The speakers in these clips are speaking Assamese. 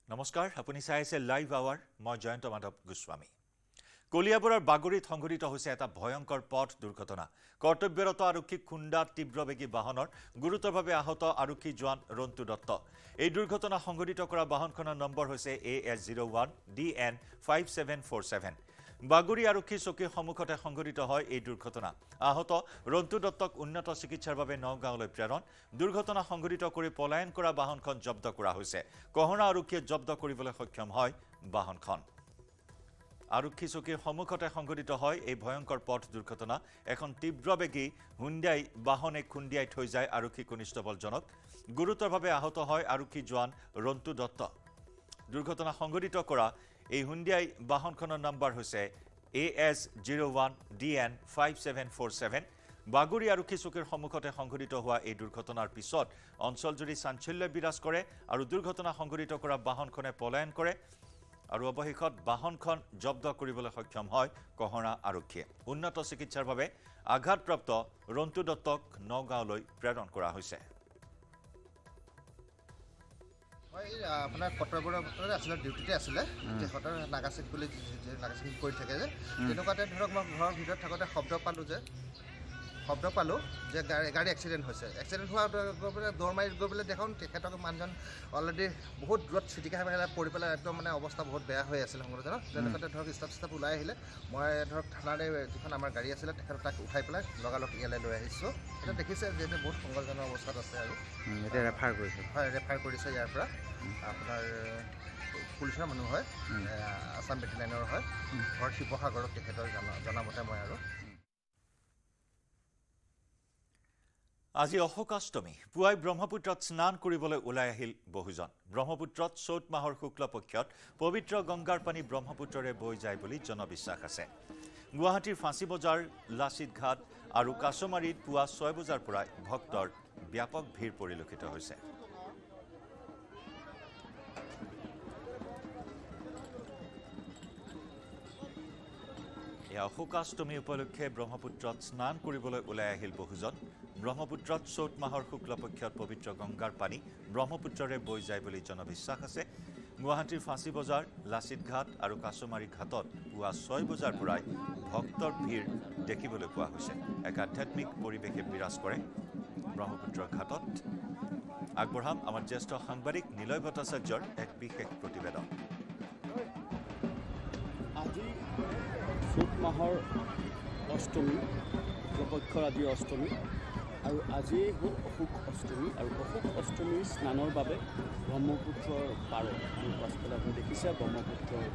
নমস্কাৰ আপুনি চাই আছে লাইভ আৱাৰ মই জয়ন্ত মাধৱ গোস্বামী কলিয়াবৰৰ বাগৰিত সংঘটিত হৈছে এটা ভয়ংকৰ পথ দুৰ্ঘটনা কৰ্তব্যৰত আৰক্ষী খুন্দাত তীব্ৰবেগী বাহনৰ গুৰুতৰভাৱে আহত আৰক্ষী জোৱান ৰন্তু দত্ত এই দুৰ্ঘটনা সংঘটিত কৰা বাহনখনৰ নম্বৰ হৈছে AS01 DN 5747 বাগৰি আৰক্ষী চকীৰ সন্মুখতে সংঘটিত হয় এই দুৰ্ঘটনা আহত ৰন্তু দত্তক উন্নত চিকিৎসাৰ বাবে নগাঁৱলৈ প্ৰেৰণ দুৰ্ঘটনা সংঘটিত কৰি পলায়ন কৰা বাহনখন জব্দ কৰা হৈছে কহৰা আৰক্ষীয়ে জব্দ কৰিবলৈ সক্ষম হয় বাহনখন আৰক্ষী চকীৰ সন্মুখতে সংঘটিত হয় এই ভয়ংকৰ পথ দুৰ্ঘটনা এখন তীব্ৰবেগী হুন্ডাই বাহনে খুন্দিয়াই থৈ যায় আৰক্ষী কনিষ্টবলজনক গুৰুতৰভাৱে আহত হয় আৰক্ষী জোৱান ৰন্তু দত্ত দুৰ্ঘটনা সংঘটিত কৰা এই হুন্ডাই বাহনখনৰ নম্বৰ হৈছে AS01 DN 5747 বাগৰি আৰক্ষী চকীৰ সন্মুখতে সংঘটিত হোৱা এই দুৰ্ঘটনাৰ পিছত অঞ্চলজুৰি চাঞ্চল্য বিৰাজ কৰে আৰু দুৰ্ঘটনা সংঘটিত কৰা বাহনখনে পলায়ন কৰে আৰু অৱশেষত বাহনখন জব্দ কৰিবলৈ সক্ষম হয় কহৰা আৰক্ষীয়ে উন্নত চিকিৎসাৰ বাবে আঘাতপ্ৰাপ্ত ৰন্তু দত্তক নগাঁৱলৈ প্ৰেৰণ কৰা হৈছে আপোনাৰ কৰ্তব্যৰত আছিলে ডিউটিতে আছিলে তেখেতৰ নাগাচিং বুলি নাগাচিং কৰি থাকে যে তেনেকুৱাতে ধৰক মই ঘৰৰ ভিতৰত থাকোঁতে শব্দ পালোঁ যে গাড়ী এক্সিডেণ্ট হৈছে এক্সিডেণ্ট হোৱা গৈ পেলাই দৌৰ মাৰি গৈ পেলাই দেখাওঁ তেখেতক মানুহজন অলৰেডি বহুত দূৰত চিটিকা পেলাই পৰি পেলাই একদম মানে অৱস্থা বহুত বেয়া হৈ আছিলে সংগঠনত তেনেকুৱাতে ধৰক ষ্টাফ ওলাই আহিলে মই ধৰক থানাৰে যিখন আমাৰ গাড়ী আছিলে তেখেতক তাক উঠাই পেলাই লগালগ ইয়ালৈ লৈ আহিছোঁ এতিয়া দেখিছে যে বহুত সংকটজনক অৱস্থাত আছে আৰু এতিয়া ৰেফাৰ কৰিছে হয় ৰেফাৰ কৰিছে ইয়াৰ পৰা আপোনাৰ পুলিচৰ মানুহ হয় আছাম বেটেলিয়ানৰ হয় ঘৰ শিৱসাগৰত তেখেতৰ জনামতে মই আৰু আজি অশোকাষ্টমী পুৱাই ব্ৰহ্মপুত্ৰত স্নান কৰিবলৈ ওলাই আহিল বহুজন ব্ৰহ্মপুত্ৰত চৈত মাহৰ শুক্ল পক্ষত পবিত্ৰ গংগাৰ পানী ব্ৰহ্মপুত্ৰৰে বৈ যায় বুলি জনবিশ্বাস আছে গুৱাহাটীৰ ফাঁচী বজাৰ লাচিত ঘাট আৰু কাছমাৰীত পুৱা 6 বজাৰ পৰাই ভক্তৰ ব্যাপক ভিৰ পৰিলক্ষিত হৈছে অশোকাষ্টমী উপলক্ষে ব্ৰহ্মপুত্ৰত স্নান কৰিবলৈ ওলাই আহিল বহুজন ব্ৰহ্মপুত্ৰত চৈত মাহৰ শুক্ল পক্ষত পবিত্ৰ গংগাৰ পানী ব্ৰহ্মপুত্ৰৰে বৈ যায় বুলি জনবিশ্বাস আছে গুৱাহাটীৰ ফাঁচী বজাৰ লাচিত ঘাট আৰু কাছমাৰী ঘাটত পুৱা 6 বজাৰ পৰাই ভক্তৰ ভিৰ দেখিবলৈ পোৱা হৈছে এক আধ্যাত্মিক পৰিৱেশে বিৰাজ কৰে ব্ৰহ্মপুত্ৰৰ ঘাটত আগবঢ়াম আমাৰ জ্যেষ্ঠ সাংবাদিক নিলয় ভট্টাচাৰ্যৰ এক বিশেষ প্ৰতিবেদন আজি চৈত মাহৰ অষ্টমী শুক্লপক্ষৰ আজি অষ্টমী আৰু আজিয়েই হ'ল অশোক অষ্টমী আৰু অশোক অষ্টমীৰ স্নানৰ বাবে ব্ৰহ্মপুত্ৰৰ পাৰত আমি পাছফালে আপুনি দেখিছে ব্ৰহ্মপুত্ৰৰ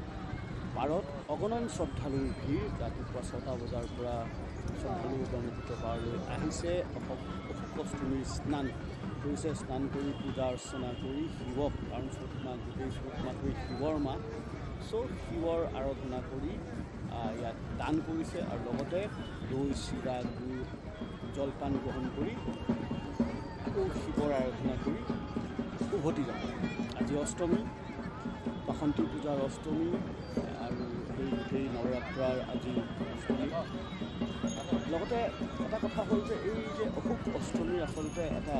পাৰত অগণন শ্ৰদ্ধালুৰ ভিৰ ৰাতিপুৱা 6টা বজাৰ পৰা শ্ৰদ্ধালু ব্ৰহ্মপুত্ৰ পাৰলৈ আহিছে অশোক অষ্টমীৰ স্নান কৰিছে স্নান কৰি পূজা অৰ্চনা কৰি শিৱক কাৰণ চৈত মাহ গোটেই চৈত মাহটোৱে শিৱৰ মাহ শিৱৰ আৰাধনা কৰি ইয়াত দান কৰিছে আৰু লগতে দৈ চিৰা গুড় জলপান গ্ৰহণ কৰি আকৌ শিৱৰ আৰাধনা কৰি উভতি যাব আজি অষ্টমী বাসন্তী পূজাৰ অষ্টমী আৰু এই গোটেই নৱৰাত্ৰাৰ আজি অষ্টমী লগতে এটা কথা হ'ল যে এই যে অশোক অষ্টমীৰ আচলতে এটা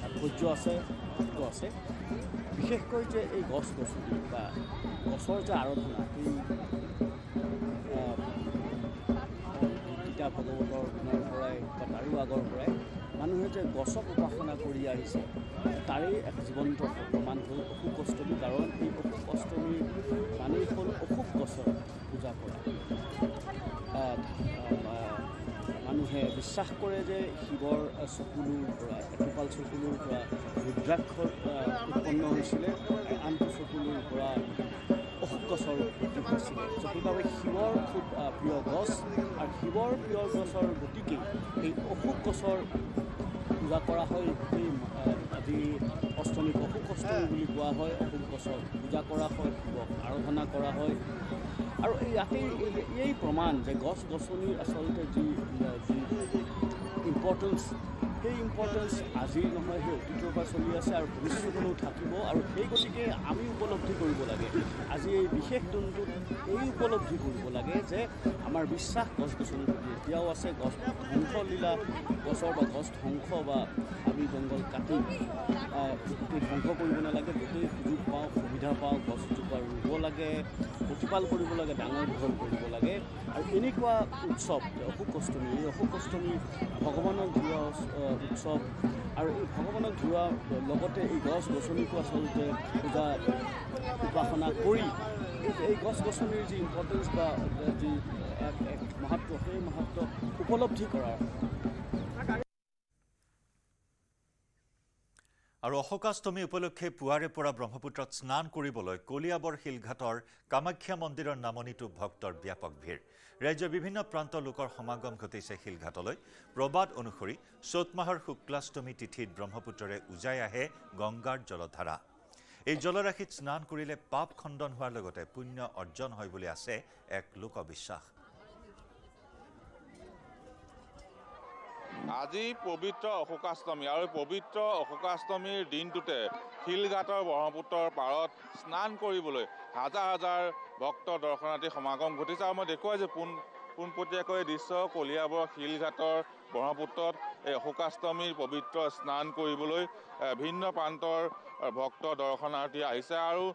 তাৎপৰ্য আছে বিশেষকৈ যে এই গছ গছনি বা গছৰ যে আৰাধনা এই গীতা ভাগৱতৰ দিনৰ পৰাই বা তাৰো আগৰ পৰাই মানুহে যে গছক উপাসনা কৰি আহিছে তাৰেই এক জীৱন্ত প্ৰমাণ হ'ল অশোক অষ্টমী কাৰণ এই অশোক অষ্টমীৰ মানেই হ'ল অশোক গছৰ পূজা কৰা মানুহে বিশ্বাস কৰে যে শিৱৰ চকুলোৰ পৰা এটোপাল চকুলোৰ পৰা ৰুদ্ৰাক্ষৰ উৎপন্ন হৈছিলে আনটো চকুলোৰ পৰা অশোক গছৰ উৎপত্তি হৈছিলে সেইবাবে শিৱৰ খুব প্ৰিয় গছ আৰু শিৱৰ প্ৰিয় গছৰ গতিকে এই অশোক গছৰ পূজা কৰা হয় গোটেই আজি অষ্টমীক অশোক অষ্টমী বুলি কোৱা হয় অশোক গছৰ পূজা কৰা হয় শিৱক আৰাধনা কৰা হয় আৰু ইয়াতেই এই প্ৰমাণ যে গছ গছনিৰ আচলতে যি ইম্পৰ্টেঞ্চ সেই ইম্পৰ্টেঞ্চ আজি নহয় সেই অতীতৰ পৰা চলি আছে আৰু ভৱিষ্যতলৈও থাকিব আৰু সেই গতিকে আমি উপলব্ধি কৰিব লাগে আজি এই বিশেষ দিনটোত এই উপলব্ধি কৰিব লাগে যে আমাৰ বিশ্বাস গছ গছনিৰ প্ৰতি এতিয়াও আছে গছ ধ্বংসলীলা গছৰ বা গছ ধ্বংস বা হাবি জংঘল কাটি ধ্বংস কৰিব নালাগে, য'তেই সুযোগ পাওঁ সুবিধা পাওঁ গছজোপা ৰুব লাগে, প্ৰতিপাল কৰিব লাগে, ডাঙৰ দীঘল কৰিব লাগে। আৰু এনেকুৱা উৎসৱ অশোক অষ্টমী, এই অশোক অষ্টমী ভগৱানক ধোৱা উৎসৱ, আৰু এই ভগৱানক ধোৱা লগতে এই গছ গছনিকো আচলতে পূজা উপাসনা কৰি এই গছ গছনিৰ যি ইম্পৰ্টেঞ্চ বা যি এক মাহাত্ম্য, সেই মাহাত্ম্য উপলব্ধি কৰাৰ। আৰু অশোকাষ্টমী উপলক্ষে পুৱাৰে পৰা ব্ৰহ্মপুত্ৰত স্নান কৰিবলৈ কলিয়াবৰ শিলঘাটৰ কামাখ্যা মন্দিৰৰ নামনিতো ভক্তৰ ব্যাপক ভিৰ। ৰাজ্যৰ বিভিন্ন প্ৰান্তৰ লোকৰ সমাগম ঘটিছে শিলঘাটলৈ। প্ৰবাদ অনুসৰি চ'ত মাহৰ শুক্লাষ্টমী তিথিত ব্ৰহ্মপুত্ৰৰে উজাই আহে গংগাৰ জলধাৰা। এই জলৰাশিত স্নান কৰিলে পাপ খণ্ডন হোৱাৰ লগতে পুণ্য অৰ্জন হয় বুলি আছে এক লোকবিশ্বাস। আজি পবিত্ৰ অশোকাষ্টমী আৰু পবিত্ৰ অশোকাষ্টমীৰ দিনটোতে শিলঘাটৰ ব্ৰহ্মপুত্ৰৰ পাৰত স্নান কৰিবলৈ হাজাৰ হাজাৰ ভক্ত দৰ্শনাৰ্থী সমাগম ঘটিছে। আৰু মই দেখুৱাইছো পোনপটীয়াকৈ দৃশ্য কলিয়াবৰ শিলঘাটৰ ব্ৰহ্মপুত্ৰত এই অশোকাষ্টমীৰ পবিত্ৰ স্নান কৰিবলৈ ভিন্ন প্ৰান্তৰ ভক্ত দৰ্শনাৰ্থী আহিছে। আৰু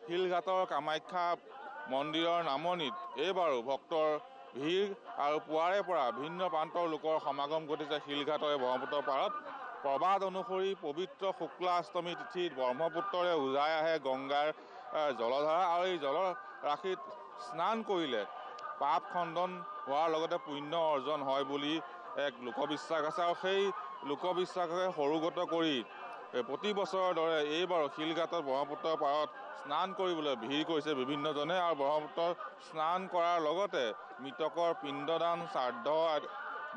শিলঘাটৰ কামাখ্যা মন্দিৰৰ নামনিত এইবাৰো ভক্তৰ ভিৰ আৰু পুৱাৰে পৰা ভিন্ন প্ৰান্তৰ লোকৰ সমাগম ঘটিছে শিলঘাটৰ ব্ৰহ্মপুত্ৰৰ পাৰত। প্ৰবাদ অনুসৰি পবিত্ৰ শুক্লাষ্টমী তিথিত ব্ৰহ্মপুত্ৰৰে উজাই আহে গংগাৰ জলধাৰা, আৰু এই জলৰাশিত স্নান কৰিলে পাপ খণ্ডন হোৱাৰ লগতে পুণ্য অৰ্জন হয় বুলি এক লোকবিশ্বাস আছে। আৰু সেই লোকবিশ্বাসকে সৰুগত কৰি প্ৰতি বছৰৰ দৰে এইবাৰো শিলঘাটত ব্ৰহ্মপুত্ৰৰ পাৰত স্নান কৰিবলৈ ভিৰ কৰিছে বিভিন্নজনে। আৰু ব্ৰহ্মপুত্ৰত স্নান কৰাৰ লগতে মৃতকৰ পিণ্ডদান শ্ৰাদ্ধ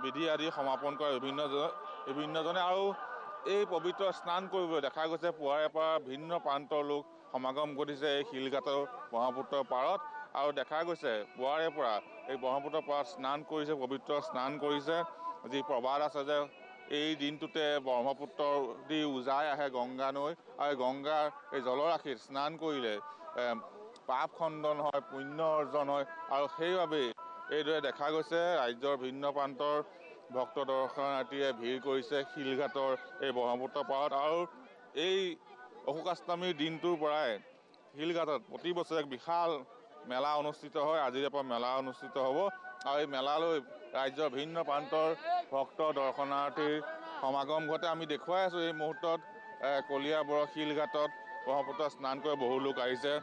বিধি আদি সমাপন কৰে বিভিন্নজনে। আৰু এই পবিত্ৰ স্নান কৰিবলৈ দেখা গৈছে পুৱাৰে পৰা ভিন্ন প্ৰান্তৰ লোক সমাগম ঘটিছে এই শিলঘাটৰ ব্ৰহ্মপুত্ৰৰ পাৰত। আৰু দেখা গৈছে পুৱাৰে পৰা এই ব্ৰহ্মপুত্ৰৰ পাৰত স্নান কৰিছে, পবিত্ৰ স্নান কৰিছে। যি প্ৰবাদ আছে যে এই দিনটোতে ব্ৰহ্মপুত্ৰ দি উজাই আহে গংগা নৈ, আৰু গংগাৰ এই জলৰাশিত স্নান কৰিলে পাপ খণ্ডন হয়, পুণ্য অৰ্জন হয়। আৰু সেইবাবেই এইদৰে দেখা গৈছে ৰাজ্যৰ ভিন্ন প্ৰান্তৰ ভক্ত দৰ্শনাৰ্থীয়ে ভিৰ কৰিছে শিলঘাটৰ এই ব্ৰহ্মপুত্ৰৰ পাৰত। আৰু এই অশোকাষ্টমীৰ দিনটোৰ পৰাই শিলঘাটত প্ৰতি বছৰে এক বিশাল মেলা অনুষ্ঠিত হয়। আজিৰে পৰা মেলা অনুষ্ঠিত হ'ব, আৰু এই মেলালৈ ৰাজ্যৰ ভিন্ন প্ৰান্তৰ ভক্ত দৰ্শনাৰ্থীৰ সমাগম ঘটে। আমি দেখুৱাই আছোঁ এই মুহূৰ্তত কলিয়াবৰ শিলঘাটত ব্ৰহ্মপুত্ৰ স্নান কৰি বহু লোক আহিছে।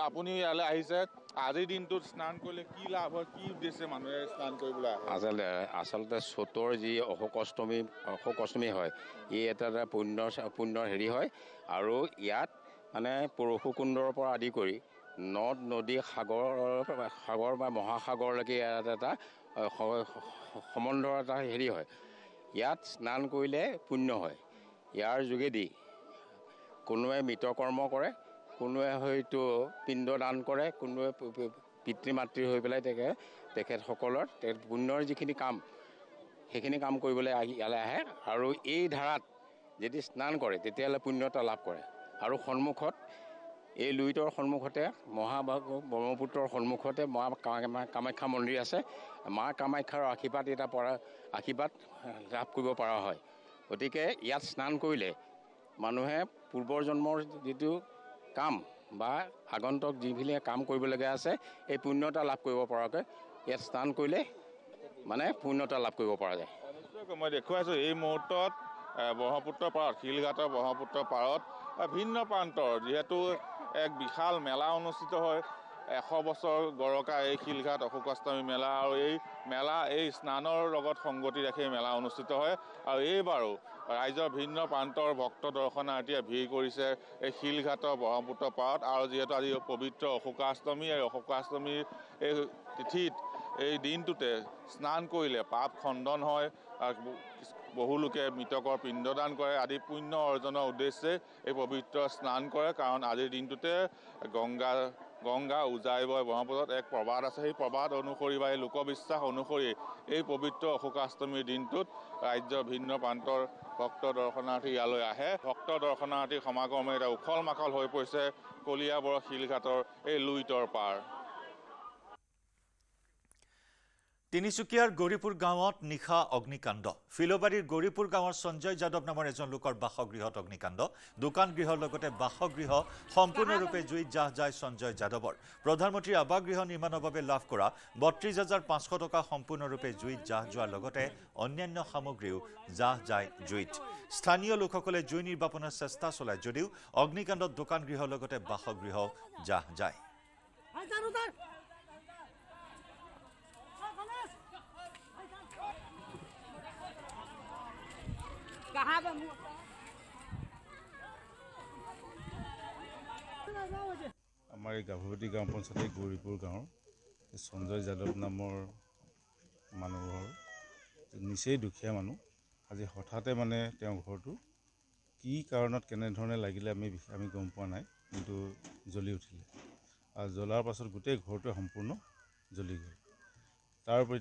আপুনি ইয়ালৈ আহিছে, আজিৰ দিনটোত স্নান কৰিলে কি লাভ হয়, কি উদ্দেশ্যে মানুহে স্নান কৰিবলৈ আহে? আচলতে চ'তৰ যি অশোক অষ্টমী হয়, ই এটা পুণ্যৰ হেৰি হয়। আৰু ইয়াত মানে পৰশুকুণ্ডৰ পৰা আদি কৰি নদ নদী সাগৰ বা মহাসাগৰলৈকে ইয়াত এটা সমন্বয়ৰ এটা হেৰি হয়। ইয়াত স্নান কৰিলে পুণ্য হয়। ইয়াৰ যোগেদি কোনোৱে মৃতকৰ্ম কৰে, কোনোৱে হয়তো পিণ্ড দান কৰে, কোনোৱে পিতৃ মাতৃ হৈ পেলাই তেখেতসকলৰ পুণ্যৰ যিখিনি কাম সেইখিনি কাম কৰিবলৈ ইয়ালৈ আহে। আৰু এই ধাৰাত যদি স্নান কৰে তেতিয়াহ'লে পুণ্যতা লাভ কৰে। আৰু সন্মুখত এই লুইতৰ সন্মুখতে ব্ৰহ্মপুত্ৰৰ সন্মুখতে মা কামাখ্যা মন্দিৰ আছে। মা কামাখ্যাৰ আশীৰ্বাদ লাভ কৰিব পৰা হয়। গতিকে ইয়াত স্নান কৰিলে মানুহে পূৰ্বৰ জন্মৰ যিটো কাম বা আগন্তুক যিবিলাক কাম কৰিবলগীয়া আছে এই পুণ্যতা লাভ কৰিব পৰাকৈ ইয়াত স্নান কৰিলে মানে পুণ্যতা লাভ কৰিব পৰা যায়। মই দেখুৱাইছোঁ এই মুহূৰ্তত ব্ৰহ্মপুত্ৰৰ পাৰত, শিলঘাটৰ ব্ৰহ্মপুত্ৰৰ পাৰত ভিন্ন প্ৰান্তৰ যিহেতু এক বিশাল মেলা অনুষ্ঠিত হয়। 100 বছৰ গৰকা এই শিলঘাট অশোকাষ্টমী মেলা, আৰু এই মেলা এই স্নানৰ লগত সংগতি ৰাখি মেলা অনুষ্ঠিত হয়। আৰু এইবাৰো ৰাজ্যৰ ভিন্ন প্ৰান্তৰ ভক্ত দৰ্শনাৰ্থীয়ে ভিৰ কৰিছে এই শিলঘাটৰ ব্ৰহ্মপুত্ৰৰ পাৰত। আৰু যিহেতু আজি পবিত্ৰ অশোকাষ্টমী, এই অশোকাষ্টমীৰ এই তিথিত এই দিনটোতে স্নান কৰিলে পাপ খণ্ডন হয়, বহু লোকে মৃতকৰ পিণ্ডদান কৰে আদি পুণ্য অৰ্জনৰ উদ্দেশ্যে এই পবিত্ৰ স্নান কৰে। কাৰণ আজিৰ দিনটোতে গংগা উজাই বয় ব্ৰহ্মপুত্ৰত এক প্ৰবাদ আছে। সেই প্ৰবাদ অনুসৰি বা এই লোকবিশ্বাস অনুসৰি এই পবিত্ৰ অশোকাষ্টমীৰ দিনটোত ৰাজ্যৰ ভিন্ন প্ৰান্তৰ ভক্ত দৰ্শনাৰ্থী ইয়ালৈ আহে। ভক্ত দৰ্শনাৰ্থীৰ সমাগমে এতিয়া উখল মাখল হৈ পৰিছে কলিয়াবৰ শিলঘাটৰ এই লুইতৰ পাৰ। তিনিচুকীয়াৰ গৌৰীপুৰ গাঁৱত নিশা অগ্নিকাণ্ড ফিলবাৰীৰ গৌৰীপুৰ গাঁৱৰ সঞ্জয় যাদৱ নামৰ এজন লোকৰ বাসগৃহত অগ্নিকাণ্ড দোকান গৃহৰ লগতে বাসগৃহ সম্পূৰ্ণৰূপে জুইত জাহ যায় সঞ্জয় যাদৱৰ প্ৰধানমন্ত্ৰী আৱাস গৃহ নিৰ্মাণৰ বাবে লাভ কৰা ৩২,৫০০ টকা সম্পূৰ্ণৰূপে জুইত জাহ যোৱাৰ লগতে অন্যান্য সামগ্ৰীও জাহ যায় জুইত স্থানীয় লোকসকলে জুই নিৰ্বাপনৰ চেষ্টা চলায় যদিও অগ্নিকাণ্ডত দোকান গৃহৰ লগতে বাসগৃহ জাহ যায় আমাৰ এই গাভৰুপতি গাঁও পঞ্চায়তৰ গৌৰীপুৰ গাঁৱৰ সঞ্জয় যাদৱ নামৰ মানুহৰ নিচেই দুখীয়া মানুহ আজি হঠাতে মানে তেওঁৰ ঘৰটো কি কাৰণত কেনেধৰণে লাগিলে আমি গম পোৱা নাই কিন্তু জ্বলি উঠিলে আৰু জ্বলাৰ পাছত গোটেই ঘৰটোৱে সম্পূৰ্ণ জ্বলি গ'ল তাৰোপৰি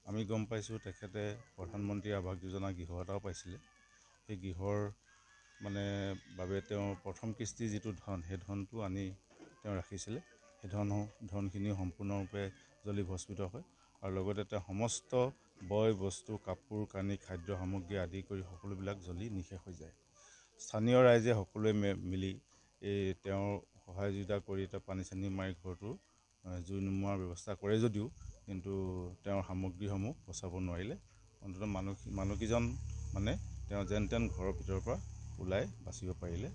আমি গম পাইছোঁ তেখেতে প্ৰধানমন্ত্ৰী আৱাস যোজনা গৃহ এটাও পাইছিলে সেই গৃহৰ মানে বাবে তেওঁ প্ৰথম কিস্তি যিটো ধন সেই ধনটো আনি তেওঁ ৰাখিছিলে সেই ধনখিনি সম্পূৰ্ণৰূপে জ্বলি ভস্মিত হয় আৰু লগতে তেওঁ সমস্ত বয় বস্তু কাপোৰ কানি খাদ্য সামগ্ৰী আদি কৰি সকলোবিলাক জ্বলি নিশেষ হৈ যায় স্থানীয় ৰাইজে সকলোৱে মিলি তেওঁৰ সহযোগিতা কৰি পানী চানী মাৰি ঘৰটো জুই নুমুৱাৰ ব্যৱস্থা কৰে যদিও কিন্তু তেওঁৰ সামগ্ৰীসমূহ বচাব নোৱাৰিলে অন্ততঃ মানুহকেইজন মানে তেওঁ যেন তেন ঘৰৰ ভিতৰৰ পৰা ওলাই বাচিব পাৰিলে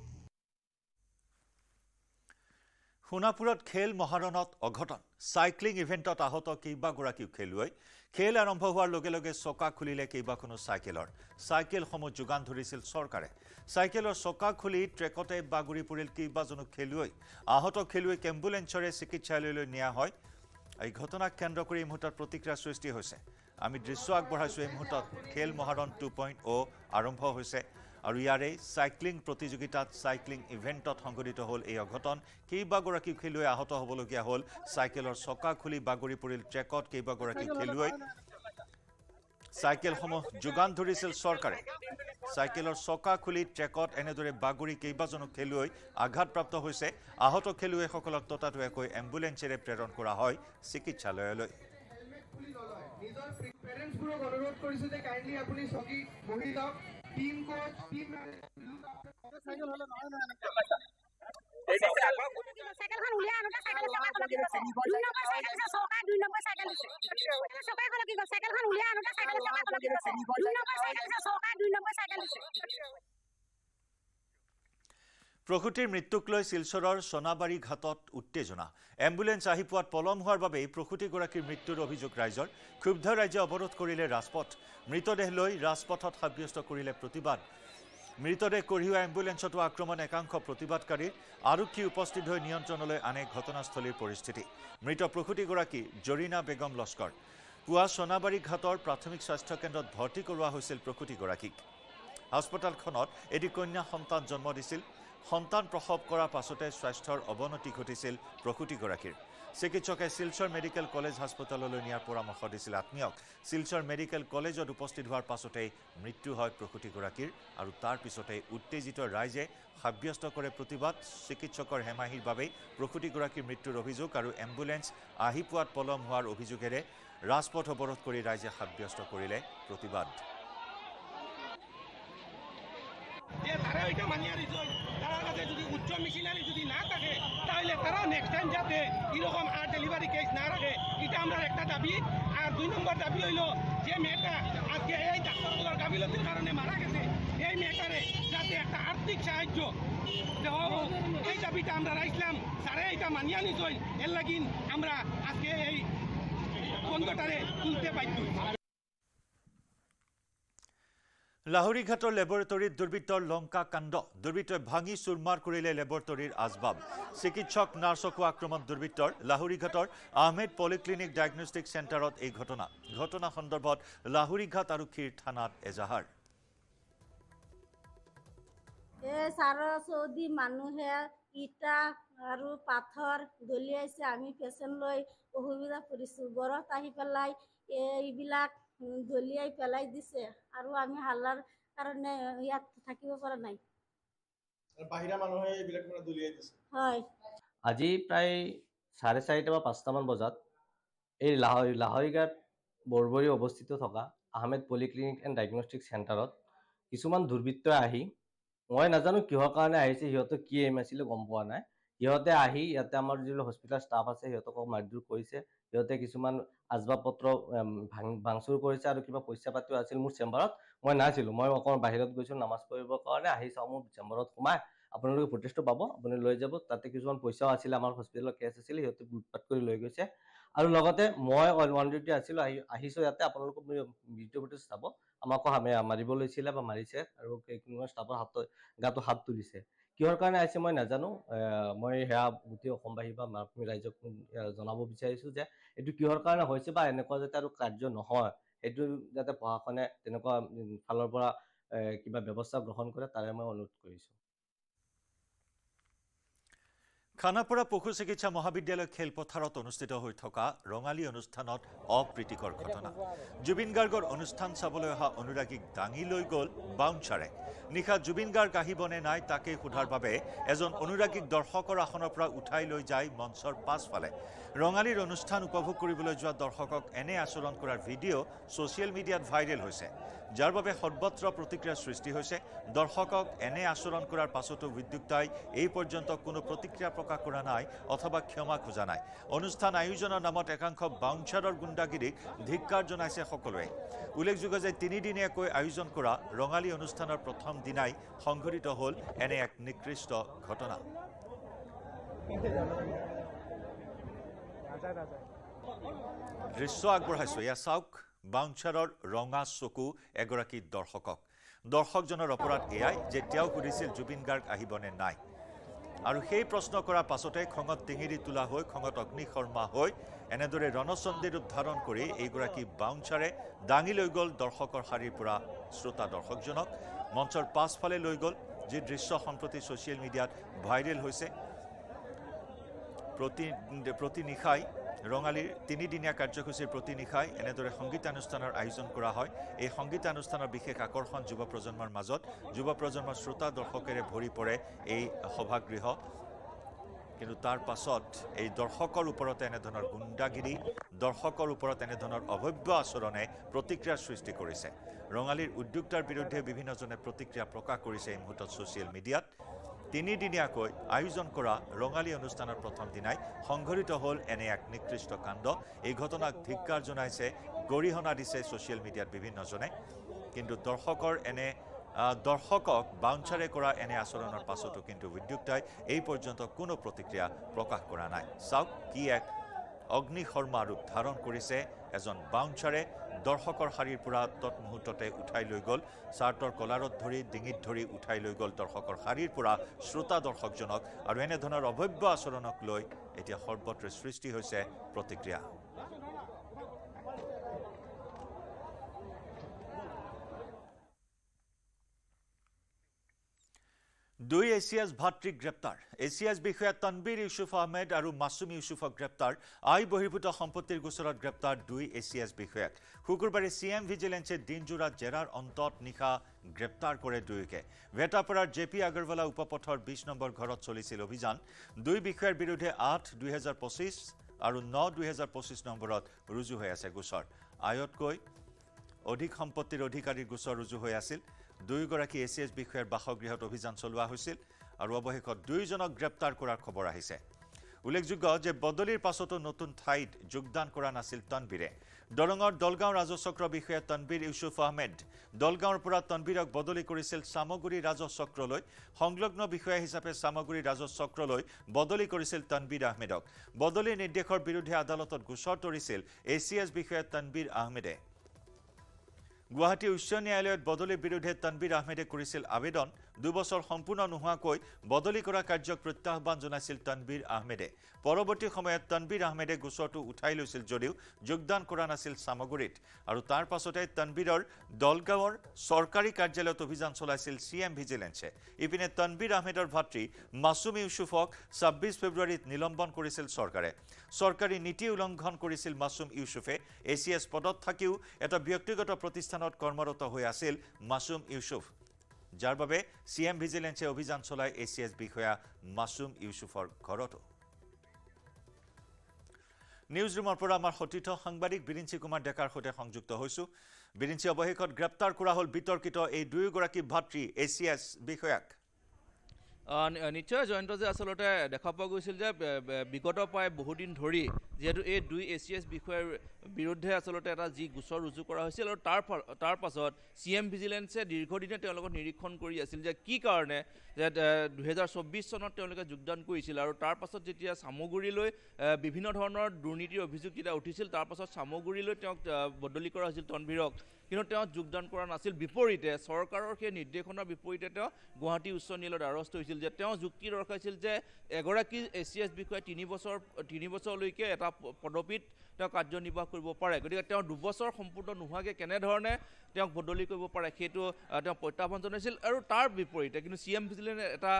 সোণাপুৰত খেল মহাৰণত অঘটন সাইক্লিং ইভেণ্টত আহত কেইবাগৰাকী খেলুৱৈ খেল আৰম্ভ হোৱাৰ লগে লগে চকা খুলিলে কেইবাখনো চাইকেলসমূহ যোগান ধৰিছিল চৰকাৰে চাইকেলৰ চকা খুলি ট্ৰেকতে বাগৰি পৰিল কেইবাজনো খেলুৱৈ আহত খেলুৱৈক এম্বুলেন্সৰে চিকিৎসালয়লৈ নিয়া হয় এই ঘটনাক কেন্দ্ৰ কৰি এই মুহূৰ্তত প্ৰতিক্ৰিয়া সৃষ্টি হৈছে আমি দৃশ্য আগবঢ়াইছোঁ এই মুহূৰ্তত খেল মহাৰণ 2.0 আৰম্ভ হৈছে আৰু ইয়াৰে সাইক্লিং প্ৰতিযোগিতাত সাইক্লিং ইভেণ্টত সংঘটিত হ'ল এই অঘটন কেইবাগৰাকী খেলুৱৈ আহত হ'বলগীয়া হ'ল চাইকেলৰ চকা খুলি বাগৰি পৰিল ট্ৰেকত কেইবাগৰাকী খেলুৱৈ চাইকেলসমূহ যোগান ধৰিছিল চৰকাৰে চাইকেলৰ চকা খুলি ট্ৰেকত এনেদৰে বাগৰি কেইবাজনো খেলুৱৈ আঘাতপ্ৰাপ্ত হৈছে আহত খেলুৱৈসকলক ততাতৈয়াকৈ এম্বুলেন্সেৰে প্ৰেৰণ কৰা হয় চিকিৎসালয়লৈ নিজৰ পেৰেণ্টছবোৰক অনুৰোধ কৰিছোঁ যে কাইণ্ডলি আপুনি চকী বহি লওক টিম কোচ টিম সাইকেল হলে নহয় সাইকেলখন উলিয়াই আনোতে সাইকেলৰ চকা খলকি গৈছে 2 নম্বৰ সাইকেল আছে চকা 2 নম্বৰ সাইকেল আছে চকা খলকি গৈছে সাইকেলখন উলিয়াই আনোতে সাইকেলৰ চকা খলকি গৈছে 2 নম্বৰ সাইকেল আছে চকা 2 নম্বৰ সাইকেল আছে প্ৰকৃতিৰ মৃত্যুক লৈ শিলচৰৰ সোনাবাৰী ঘাটত উত্তেজনা এম্বুলেন্স আহি পোৱাত পলম হোৱাৰ বাবে প্ৰকৃতিগৰাকীৰ মৃত্যুৰ অভিযোগ ৰাইজৰ ক্ষুব্ধ ৰাইজে অৱৰোধ কৰিলে ৰাজপথ মৃতদেহ লৈ ৰাজপথত সাব্যস্ত কৰিলে প্ৰতিবাদ মৃতদেহ কঢ়িওৱা এম্বুলেন্সতো আক্ৰমণ একাংশ প্ৰতিবাদকাৰীৰ আৰক্ষী উপস্থিত হৈ নিয়ন্ত্ৰণলৈ আনে ঘটনাস্থলীৰ পৰিস্থিতি মৃত প্ৰকৃতিগৰাকী জৰিনা বেগম লস্কৰ পুৱা সোনাবাৰী ঘাটৰ প্ৰাথমিক স্বাস্থ্য কেন্দ্ৰত ভৰ্তি কৰোৱা হৈছিল প্ৰকৃতিগৰাকীক হাস্পতালখনত এটি কন্যা সন্তান জন্ম দিছিল সন্তান প্ৰসৱ কৰাৰ পাছতে স্বাস্থ্যৰ অৱনতি ঘটিছিল প্ৰকৃতিগৰাকীৰ চিকিৎসকে শিলচৰ মেডিকেল কলেজ হাস্পতাললৈ নিয়াৰ পৰামৰ্শ দিছিল আত্মীয়ক শিলচৰ মেডিকেল কলেজত উপস্থিত হোৱাৰ পাছতেই মৃত্যু হয় প্ৰকৃতিগৰাকীৰ আৰু তাৰ পিছতে উত্তেজিত ৰাইজে সাব্যস্ত কৰে প্ৰতিবাদ চিকিৎসকৰ হেমাহিৰ বাবেই প্ৰকৃতিগৰাকীৰ মৃত্যুৰ অভিযোগ আৰু এম্বুলেন্স আহি পোৱাত পলম হোৱাৰ অভিযোগেৰে ৰাজপথ অৱৰোধ কৰি ৰাইজে সাব্যস্ত কৰিলে প্ৰতিবাদ যদি উচ্চ মেশিনারি যদি না থাকে তাহলে তারা নেক্সট টাইম যাতে এরকম আর ডেলিভারি কেস না রাখে এটা আমরা একটা দাবি আর 2 নম্বর দাবি হইল যে মেয়েটা আজকে এই ডাক্তারগুলোর গাফিলতির কারণে মারা গেছে এই মেয়েটারে যাতে একটা আর্থিক সাহায্য দেওয়া হোক এই দাবিটা আমরা রাখলাম স্যারে এটা মানিয়া নিছই এর লাগিন আমরা আজকে এই বন্ধটারে তুলতে পাইছি লাহৰীঘাটৰ লেবৰেটৰীত দুৰ্বৃত্তৰ লংকা কাণ্ড দুৰ্বৃত্তই ভাঙি চুৰমাৰ কৰিলে লেবৰেটৰীৰ আজবাব চিকিৎসক নাৰ্ছকো আক্ৰমণ দুৰ্বৃত্তৰ লাহৰীঘাটৰ আহমেদ পলিক্লিনিক ডায়েগনষ্টিক চেণ্টাৰত এই ঘটনা সন্দৰ্ভত লাহৰীঘাট আৰক্ষীৰ থানাত এজাহাৰ সাৰা চৌধুৰী মানুহে ইটা আৰু পাথৰ দলিয়াইছে আমি পেচেণ্ট লৈ অসুবিধা পৰিছোঁ ঘৰত আহি পেলাই এইবিলাক দলিয়াই পেলাই দিছে আৰু আমি হাল্লাৰ কাৰণে ইয়াত থাকিব পৰা নাই বাহিৰা মানুহে এইবিলাক মানে দলিয়াই দিছে হয় আজি প্ৰায় 4:30 বা 5টামান বজাত এই লাহৰীঘাট বৰবৰী অৱস্থিত থকা আহমেদ পলিক্লিনিক এণ্ড ডায়েগনষ্টিক চেণ্টাৰত কিছুমান দুৰ্বৃত্তই আহি, মই নাজানো কিহৰ কাৰণে আহিছে, সিহঁতৰ কি এইম আছিলে গম পোৱা নাই, সিহঁতে আহি ইয়াতে আমাৰ যিবিলাক হস্পিটেল ষ্টাফ আছে সিহঁতক মাৰধৰ কৰিছে। সিহঁতে কিছুমান আচবাব পত্ৰ ভাঙচুৰ কৰিছে আৰু কিবা পইচা পাতিও আছিল মোৰ চেম্বাৰত। মই নাছিলোঁ, মই অকণমান বাহিৰত গৈছিলোঁ নামাজ পঢ়িবৰ কাৰণে, আহি চাওঁ মোৰ চেম্বাৰত সোমাই আপোনালোকে ফুটেজটো পাব, আপুনি লৈ যাব। তাতে কিছুমান পইচাও আছিলে, আমাৰ হস্পিটেলৰ কেছ আছিলে, সিহঁতে লুটপাট কৰি লৈ গৈছে। আৰু লগতে মই অন ডিউটি আছিলোঁ, আহিছোঁ ইয়াতে, আপোনালোকক ভিডিঅ' ফুটেজ চাব, আমাকো মাৰিব লৈছিলে বা মাৰিছে আৰু কোনো ষ্টাফৰ গাটো হাত তুলিছে। কিহৰ কাৰণে আহিছে মই নাজানো। মই সেয়া গোটেই অসমবাসী বা ৰাইজক জনাব বিচাৰিছোঁ যে এইটো কিহৰ কাৰণে হৈছে বা এনেকুৱা যাতে আৰু কাৰ্য নহয়, সেইটো যাতে প্ৰশাসনে তেনেকুৱা ফালৰ পৰা কিবা ব্যৱস্থা গ্ৰহণ কৰে, তাৰে মই অনুৰোধ কৰিছোঁ। খানাপাৰা পশু চিকিৎসা মহাবিদ্যালয় খেলপথাৰত অনুষ্ঠিত হৈ থকা ৰঙালী অনুষ্ঠানত অপ্ৰীতিকৰ ঘটনা। জুবিন গাৰ্গৰ অনুষ্ঠান চাবলৈ অহা অনুৰাগীক দাঙি লৈ গ'ল বাউন্সাৰে। নিশা জুবিন গাৰ্গ আহিবনে নাই তাকেই সোধাৰ বাবে এজন অনুৰাগীক দৰ্শকৰ আসনৰ পৰা উঠাই লৈ যায় মঞ্চৰ পাছফালে। ৰঙালীৰ অনুষ্ঠান উপভোগ কৰিবলৈ যোৱা দৰ্শকক এনে আচৰণ কৰাৰ ভিডিঅ' ছ'চিয়েল মিডিয়াত ভাইৰেল হৈছে, যাৰ বাবে সৰ্বত্ৰ প্ৰতিক্ৰিয়াৰ সৃষ্টি হৈছে। দৰ্শকক এনে আচৰণ কৰাৰ পাছতো উদ্যোক্তাই এই পৰ্যন্ত কোনো প্ৰতিক্ৰিয়া প্ৰকাশ কৰা নাই অথবা ক্ষমা খোজা নাই। অনুষ্ঠান আয়োজনৰ নামত একাংশ বাউন্সাৰৰ গুণ্ডাগিৰিক ধিক্কাৰ জনাইছে সকলোৱে। উল্লেখযোগ্য যে 3 দিনীয়াকৈ আয়োজন কৰা ৰঙালী অনুষ্ঠানৰ প্ৰথম দিনাই সংঘটিত হ'ল এনে এক নিকৃষ্ট ঘটনা। দৃশ্য আগবঢ়াইছোঁ, এয়া চাওক বাউন্সাৰৰ ৰঙা চকু এগৰাকী দৰ্শকক। দৰ্শকজনৰ অপৰাধ এয়াই যে তেওঁ সুধিছিল জুবিন গাৰ্গ আহিবনে নাই, আৰু সেই প্ৰশ্ন কৰাৰ পাছতে খঙত টিঙিৰি তোলা হৈ, খঙত অগ্নিশৰ্মা হৈ এনেদৰে ৰণচণ্ডী ৰূপ ধাৰণ কৰি এইগৰাকী বাউন্সাৰে দাঙি লৈ গ'ল দৰ্শকৰ শাৰীৰ পৰা শ্ৰোতা দৰ্শকজনক, মঞ্চৰ পাছফালে লৈ গ'ল, যি দৃশ্য সম্প্ৰতি ছ'চিয়েল মিডিয়াত ভাইৰেল হৈছে। প্ৰতি নিশাই ৰঙালীৰ 3 দিনীয়া কাৰ্যসূচীৰ প্ৰতি নিশাই এনেদৰে সংগীতানুষ্ঠানৰ আয়োজন কৰা হয়। এই সংগীতানুষ্ঠানৰ বিশেষ আকৰ্ষণ যুৱ প্ৰজন্মৰ মাজত, যুৱ প্ৰজন্মৰ শ্ৰোতা দৰ্শকেৰে ভৰি পৰে এই সভাগৃহ। কিন্তু তাৰ পাছত এই দৰ্শকৰ ওপৰত এনেধৰণৰ গুণ্ডাগিৰি, দৰ্শকৰ ওপৰত এনেধৰণৰ অভব্য আচৰণে প্ৰতিক্ৰিয়াৰ সৃষ্টি কৰিছে। ৰঙালীৰ উদ্যোক্তাৰ বিৰুদ্ধে বিভিন্নজনে প্ৰতিক্ৰিয়া প্ৰকাশ কৰিছে এই মুহূৰ্তত ছ'চিয়েল মিডিয়াত। 3 দিনীয়াকৈ আয়োজন কৰা ৰঙালী অনুষ্ঠানৰ প্ৰথম দিনাই সংঘটিত হ'ল এনে এক নিকৃষ্ট কাণ্ড। এই ঘটনাক ধিক্কাৰ জনাইছে, গৰিহণা দিছে ছ'চিয়েল মিডিয়াত বিভিন্নজনে। কিন্তু দৰ্শকক বাউন্সাৰে কৰা এনে আচৰণৰ পাছতো কিন্তু উদ্যোক্তাই এই পৰ্যন্ত কোনো প্ৰতিক্ৰিয়া প্ৰকাশ কৰা নাই। চাওক কি এক অগ্নিশৰ্মা ৰূপ ধাৰণ কৰিছে এজন বাউন্সাৰে। দৰ্শকৰ শাৰীৰ পৰা তৎমুহূৰ্ততে উঠাই লৈ গ'ল, চাৰ্টৰ কলাৰত ধৰি ডিঙিত ধৰি উঠাই লৈ গ'ল দৰ্শকৰ শাৰীৰ পৰা শ্ৰোতা দৰ্শকজনক, আৰু এনেধৰণৰ অভব্য আচৰণক লৈ এতিয়া সৰ্বত্ৰ সৃষ্টি হৈছে প্ৰতিক্ৰিয়া। দুই এছিয়াছ ভাতৃক গ্ৰেপ্তাৰ। এছিয়াছ বিষয়া তনবীৰ ইউছুফ আহমেদ আৰু মাছুম ইউছুফক গ্ৰেপ্তাৰ। আয় বহিৰ্ভূত সম্পত্তিৰ গোচৰত গ্ৰেপ্তাৰ 2 এছিয়াছ বিষয়াক। শুকুৰবাৰে CM ভিজিলেন্সে দিনজোৰা জেৰাৰ অন্তত নিশা গ্ৰেপ্তাৰ কৰে দুয়োকে। ভেটাপাৰাৰ JP আগৰৱালা উপপথৰ 20 নম্বৰ ঘৰত চলিছিল অভিযান। 2 বিষয়াৰ বিৰুদ্ধে 8/2025 আৰু 9/2025 নম্বৰত ৰুজু হৈ আছে গোচৰ। আয়তকৈ অধিক সম্পত্তিৰ অধিকাৰীৰ গোচৰ ৰুজু হৈ আছিল। 2গৰাকী এছিয়াছ বিষয়াৰ বাসগৃহত অভিযান চলোৱা হৈছিল আৰু অৱশেষত 2জনক গ্ৰেপ্তাৰ কৰাৰ খবৰ আহিছে। উল্লেখযোগ্য যে বদলিৰ পাছতো নতুন ঠাইত যোগদান কৰা নাছিল তনবীৰে। দৰঙৰ দলগাঁও ৰাজচক্ৰ বিষয়া তনবীৰ ইউছুফ আহমেদ দলগাঁৱৰ পৰা তনবীৰক বদলি কৰিছিল চামগুৰি ৰাজচক্ৰলৈ। সংলগ্ন বিষয়া হিচাপে চামগুৰি ৰাজচক্ৰলৈ বদলি কৰিছিল তনবীৰ আহমেদক। বদলিৰ নিৰ্দেশৰ বিৰুদ্ধে আদালতত গোচৰ তৰিছিল এছিয়াছ বিষয়া তনবীৰ আহমেদে। গুৱাহাটী উচ্চ ন্যায়ালয়ত বদলিৰ বিৰুদ্ধে তনবীৰ আহমেদে কৰিছিল আবেদন। 2 বছৰ সম্পূৰ্ণ নোহোৱাকৈ বদলি কৰা কাৰ্যক প্ৰত্যাহ্বান জনাইছিল তনবীৰ আহমেদে। পৰৱৰ্তী সময়ত তনবীৰ আহমেদে গোচৰটো উঠাই লৈছিল যদিও যোগদান কৰা নাছিল চামগুৰিত, আৰু তাৰ পাছতে তনবীৰৰ দলগাঁৱৰ চৰকাৰী কাৰ্যালয়ত অভিযান চলাইছিল CM ভিজিলেন্সে। ইপিনে তনবীৰ আহমেদৰ ভাতৃ মাছুম ইউছুফক 26 ফেব্ৰুৱাৰীত নিলম্বন কৰিছিল চৰকাৰে। চৰকাৰী নীতি উলংঘন কৰিছিল মাছুম ইউছুফে। এছিয়াছ পদত থাকিও এটা ব্যক্তিগত প্ৰতিষ্ঠানত কৰ্মৰত হৈ আছিল মাছুম ইউছুফ, যাৰ বাবে CM ভিজিলেন্সে অভিযান চলাই এছিয়াছ বিষয়া মাছুম ইউছুফৰ ঘৰতো। নিউজ ৰুমৰ পৰা আমাৰ সতীৰ্থ সাংবাদিক বিৰিঞ্চি কুমাৰ ডেকাৰ সৈতে সংযুক্ত হৈছো। বিৰিঞ্চি, অৱশেষত গ্ৰেপ্তাৰ কৰা হ'ল বিতৰ্কিত এই দুয়োগৰাকী ভাতৃ ACS বিষয়াক। নিশ্চয় জয়ন্ত, যে আচলতে দেখা পোৱা গৈছিল যে বিগত প্ৰায় বহুদিন ধৰি যিহেতু এই দুই ACS বিষয়াৰ বিৰুদ্ধে আচলতে এটা যি গোচৰ ৰুজু কৰা হৈছিল আৰু তাৰ পাছত CM ভিজিলেন্সে দীৰ্ঘদিনে তেওঁলোকক নিৰীক্ষণ কৰি আছিল যে কি কাৰণে যে 2024 চনত তেওঁলোকে যোগদান কৰিছিল আৰু তাৰ পাছত যেতিয়া চামগুৰিলৈ বিভিন্ন ধৰণৰ দুৰ্নীতিৰ অভিযোগ যেতিয়া উঠিছিল তাৰ পাছত চামগুৰিলৈ তেওঁক বদলি কৰা হৈছিল তনভীৰক, কিন্তু তেওঁ যোগদান কৰা নাছিল। বিপৰীতে চৰকাৰৰ সেই নিৰ্দেশনাৰ বিপৰীতে তেওঁ গুৱাহাটী উচ্চ ন্যায়ালয়ত দ্বাৰস্থ হৈছিল যে তেওঁ যুক্তি দৰ্শাইছিল যে এগৰাকী ACS বিষয়াই 3 বছৰলৈকে এটা পদবীত তেওঁ কাৰ্যনিৰ্বাহ কৰিব পাৰে, গতিকে তেওঁ 2 বছৰ সম্পূৰ্ণ নোহোৱাকৈ কেনেধৰণে তেওঁক বদলি কৰিব পাৰে সেইটো তেওঁ প্ৰত্যাহ্বান জনাইছিল। আৰু তাৰ বিপৰীতে কিন্তু CM ভিজিলেন্সে এটা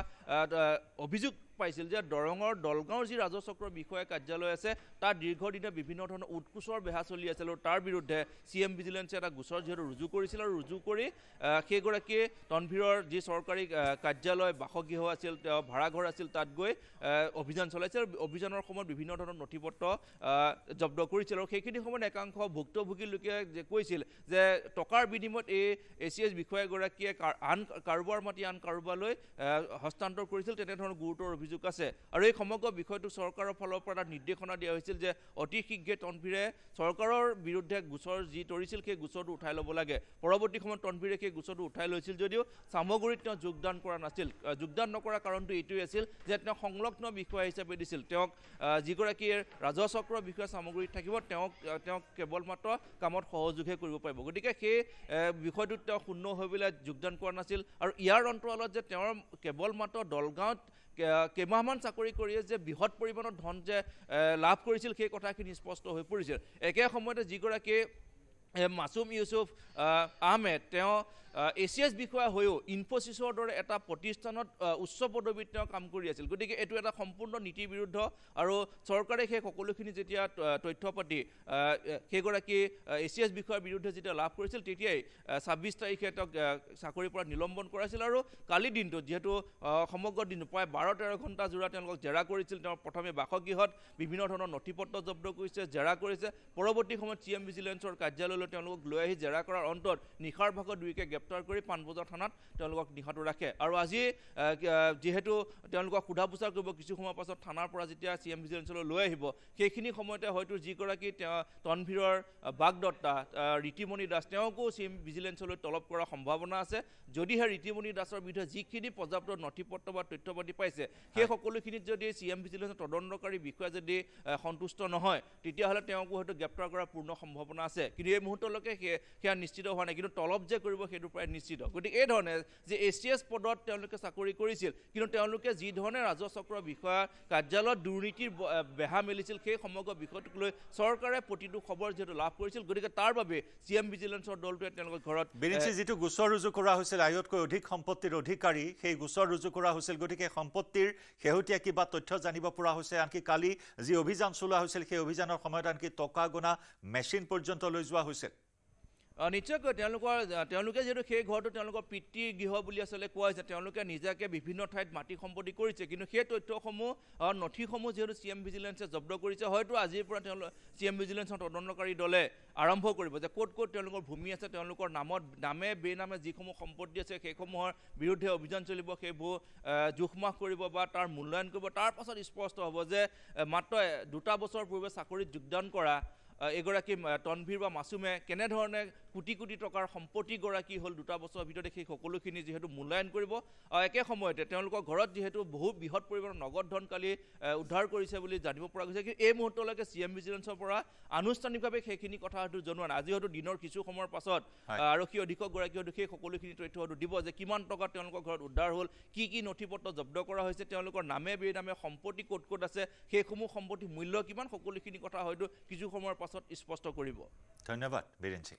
অভিযোগ পাইছিল যে দৰঙৰ দলগাঁৱৰ যি ৰাজচক্ৰৰ বিষয়া কাৰ্যালয় আছে তাত দীৰ্ঘদিনে বিভিন্ন ধৰণৰ উৎকোচৰ বেহা চলি আছিল আৰু তাৰ বিৰুদ্ধে CM ভিজিলেন্সে এটা গোচৰ যিহেতু ৰুজু কৰিছিল আৰু ৰুজু কৰি সেইগৰাকীয়ে তনভীৰৰ যি চৰকাৰী কাৰ্যালয় বাসগৃহ আছিল, তেওঁ ভাড়াঘৰ আছিল, তাত গৈ অভিযান চলাইছিল আৰু অভিযানৰ সময়ত বিভিন্ন ধৰণৰ নথি পত্ৰ জব্দ কৰিছিল আৰু সেইখিনি সময়ত একাংশ ভুক্তভোগী লোকে কৈছিল যে টকাৰ বিনিময়ত এই ACS বিষয়াগৰাকীয়ে আন কাৰোবাৰ মাটি আন কাৰোবালৈ হস্তান্তৰ কৰিছিল, তেনেধৰণৰ গুৰুতৰ অভিযোগ আছে। আৰু এই সমগ্ৰ বিষয়টো চৰকাৰৰ ফালৰ পৰা এটা নিৰ্দেশনা দিয়া হৈছিল যে অতি শীঘ্ৰে তনভীৰে চৰকাৰৰ বিৰুদ্ধে গোচৰ যি তৰিছিল সেই গোচৰটো উঠাই ল'ব লাগে। পৰৱৰ্তী সময়ত তনভীৰে সেই গোচৰটো উঠাই লৈছিল যদিও চামগুৰিত তেওঁ যোগদান কৰা নাছিল। যোগদান নকৰাৰ কাৰণটো এইটোৱেই আছিল যে তেওঁ সংলগ্ন বিষয়া হিচাপে দিছিল। তেওঁক যিগৰাকীয়ে ৰাজচক্ৰৰ বিষয়া চামগুৰিত থাকিব তেওঁক কেৱল মাত্ৰ কামত সহযোগহে কৰিব পাৰিব, গতিকে সেই বিষয়টোত তেওঁ শূন্য হৈ পেলাই যোগদান কৰা নাছিল। আৰু ইয়াৰ অন্তৰালত যে তেওঁৰ কেৱল মাত্ৰ দলগাঁৱত কেইমাহমান চাকৰি কৰিয়ে যে বৃহৎ পৰিমাণৰ ধন যে লাভ কৰিছিল সেই কথাখিনি স্পষ্ট হৈ পৰিছিল। একে সময়তে যিগৰাকী মাছুম ইউছুফ আহমেদ তেওঁ ACS বিষয়া হৈও ইনফোচিছৰ দৰে এটা প্ৰতিষ্ঠানত উচ্চ পদবীত তেওঁ কাম কৰি আছিল, গতিকে এইটো এটা সম্পূৰ্ণ নীতিৰ বিৰুদ্ধ। আৰু চৰকাৰে সেই সকলোখিনি যেতিয়া তথ্য পাতি সেইগৰাকী ACS বিষয়াৰ বিৰুদ্ধে যেতিয়া লাভ কৰিছিল তেতিয়াই 26 তাৰিখে তেওঁক চাকৰিৰ পৰা নিলম্বন কৰাইছিল। আৰু কালি দিনটোত যিহেতু সমগ্ৰ দিনটো প্ৰায় 12-13 ঘণ্টা জোৰা তেওঁলোকক জেৰা কৰিছিল। তেওঁ প্ৰথমে বাসগৃহত বিভিন্ন ধৰণৰ নথি পত্ৰ জব্দ কৰিছে, জেৰা কৰিছে, পৰৱৰ্তী সময়ত CM ভিজিলেন্সৰ কাৰ্যালয়লৈ তেওঁলোকক লৈ আহি জেৰা কৰাৰ অন্তত নিশাৰ ভাগত দুয়োকে গ্ৰেপ্তাৰ কৰি পাণবজাৰ থানাত তেওঁলোকক নিশাটো ৰাখে। আৰু আজি যিহেতু তেওঁলোকক সোধা পোছা কৰিব কিছু সময়ৰ পাছত থানাৰ পৰা যেতিয়া CM ভিজিলেন্সলৈ লৈ আহিব, সেইখিনি সময়তে হয়তো যিগৰাকী তনভীৰৰ বাগদত্তা ৰীতিমণি দাস তেওঁকো CM ভিজিলেন্সলৈ তলব কৰাৰ সম্ভাৱনা আছে। যদিহে ৰীতিমণি দাসৰ বিৰুদ্ধে যিখিনি পৰ্যাপ্ত নথি পত্ৰ বা তথ্য পাতি পাইছে সেই সকলোখিনিত যদি CM ভিজিলেন্সৰ তদন্তকাৰী বিষয়া যদি সন্তুষ্ট নহয় তেতিয়াহ'লে তেওঁকো হয়তো গ্ৰেপ্তাৰ কৰাৰ পূৰ্ণ সম্ভাৱনা আছে, কিন্তু এই মুহূৰ্তলৈকে সেয়া নিশ্চিত হোৱা নাই। কিন্তু তলব যে কৰিব সেইটো প্ৰায় নিশ্চিত। গতিকে এই ধৰণে যে ACS পদত তেওঁলোকে চাকৰি কৰিছিল, কিন্তু তেওঁলোকে যি ধৰণে ৰাজচক্ৰৰ বিষয়া কাৰ্যালয়ত দুৰ্নীতিৰ বেহা মেলিছিল সেই সমগ্ৰ বিষয়টোক লৈ চৰকাৰে প্ৰতিটো খবৰ যিহেতু লাভ কৰিছিল, গতিকে তাৰ বাবে CM ভিজিলেন্সৰ দলটোৱে তেওঁলোকৰ ঘৰত বিৰিঞ্চি যিটো গোচৰ ৰুজু কৰা হৈছিল আয়তকৈ অধিক সম্পত্তিৰ অধিকাৰী সেই গোচৰ ৰুজু কৰা হৈছিল, গতিকে সম্পত্তিৰ শেহতীয়া কিবা তথ্য জানিব পৰা হৈছে। আনকি কালি যি অভিযান চলোৱা হৈছিল সেই অভিযানৰ সময়ত আনকি টকা গণা মেচিন পৰ্যন্ত লৈ যোৱা হৈছিল। নিশ্চয়কৈ তেওঁলোকে যিহেতু সেই ঘৰটো তেওঁলোকৰ পিতৃগৃহ বুলি আচলতে কোৱা হৈছে, তেওঁলোকে নিজাকে বিভিন্ন ঠাইত মাটি সম্পত্তি কৰিছে, কিন্তু সেই তথ্যসমূহ নথিসমূহ যিহেতু CM ভিজিলেন্সে জব্দ কৰিছে, হয়তো আজিৰ পৰা CM ভিজিলেন্সৰ তদন্তকাৰী দলে আৰম্ভ কৰিব যে ক'ত ক'ত তেওঁলোকৰ ভূমি আছে, তেওঁলোকৰ নামে বেনামে যিসমূহ সম্পত্তি আছে সেইসমূহৰ বিৰুদ্ধে অভিযান চলিব, সেইবোৰ জোখমাখ কৰিব বা তাৰ মূল্যায়ন কৰিব। তাৰ পাছত স্পষ্ট হ'ব যে মাত্ৰ 2 বছৰ পূৰ্বে চাকৰিত যোগদান কৰা এগৰাকী তনভীৰ বা মাছুমে কেনেধৰণে কোটি কোটি টকাৰ সম্পত্তিগৰাকী হ'ল 2 বছৰৰ ভিতৰতে সেই সকলোখিনি যিহেতু মূল্যায়ন কৰিব। একে সময়তে তেওঁলোকৰ ঘৰত যিহেতু বহু বৃহৎ পৰিমাণৰ নগদ ধন কালি উদ্ধাৰ কৰিছে বুলি জানিব পৰা গৈছে, কিন্তু এই মুহূৰ্তলৈকে CM ভিজিলেন্সৰ পৰা আনুষ্ঠানিকভাৱে সেইখিনি কথা হয়তো জনোৱা নাই। আজি হয়তো দিনৰ কিছু সময়ৰ পাছত আৰক্ষী অধীক্ষকগৰাকী হয়তো সেই সকলোখিনি তথ্য হয়তো দিব যে কিমান টকা তেওঁলোকৰ ঘৰত উদ্ধাৰ হ'ল, কি নথি পত্ৰ জব্দ কৰা হৈছে, তেওঁলোকৰ নামে বেনামে সম্পত্তি ক'ত ক'ত আছে, সেইসমূহ সম্পত্তিৰ মূল্য কিমান, সকলোখিনি কথা হয়তো কিছু সময়ৰ পাছত স্পষ্ট কৰিব। ধন্যবাদ বিৰিঞ্চি।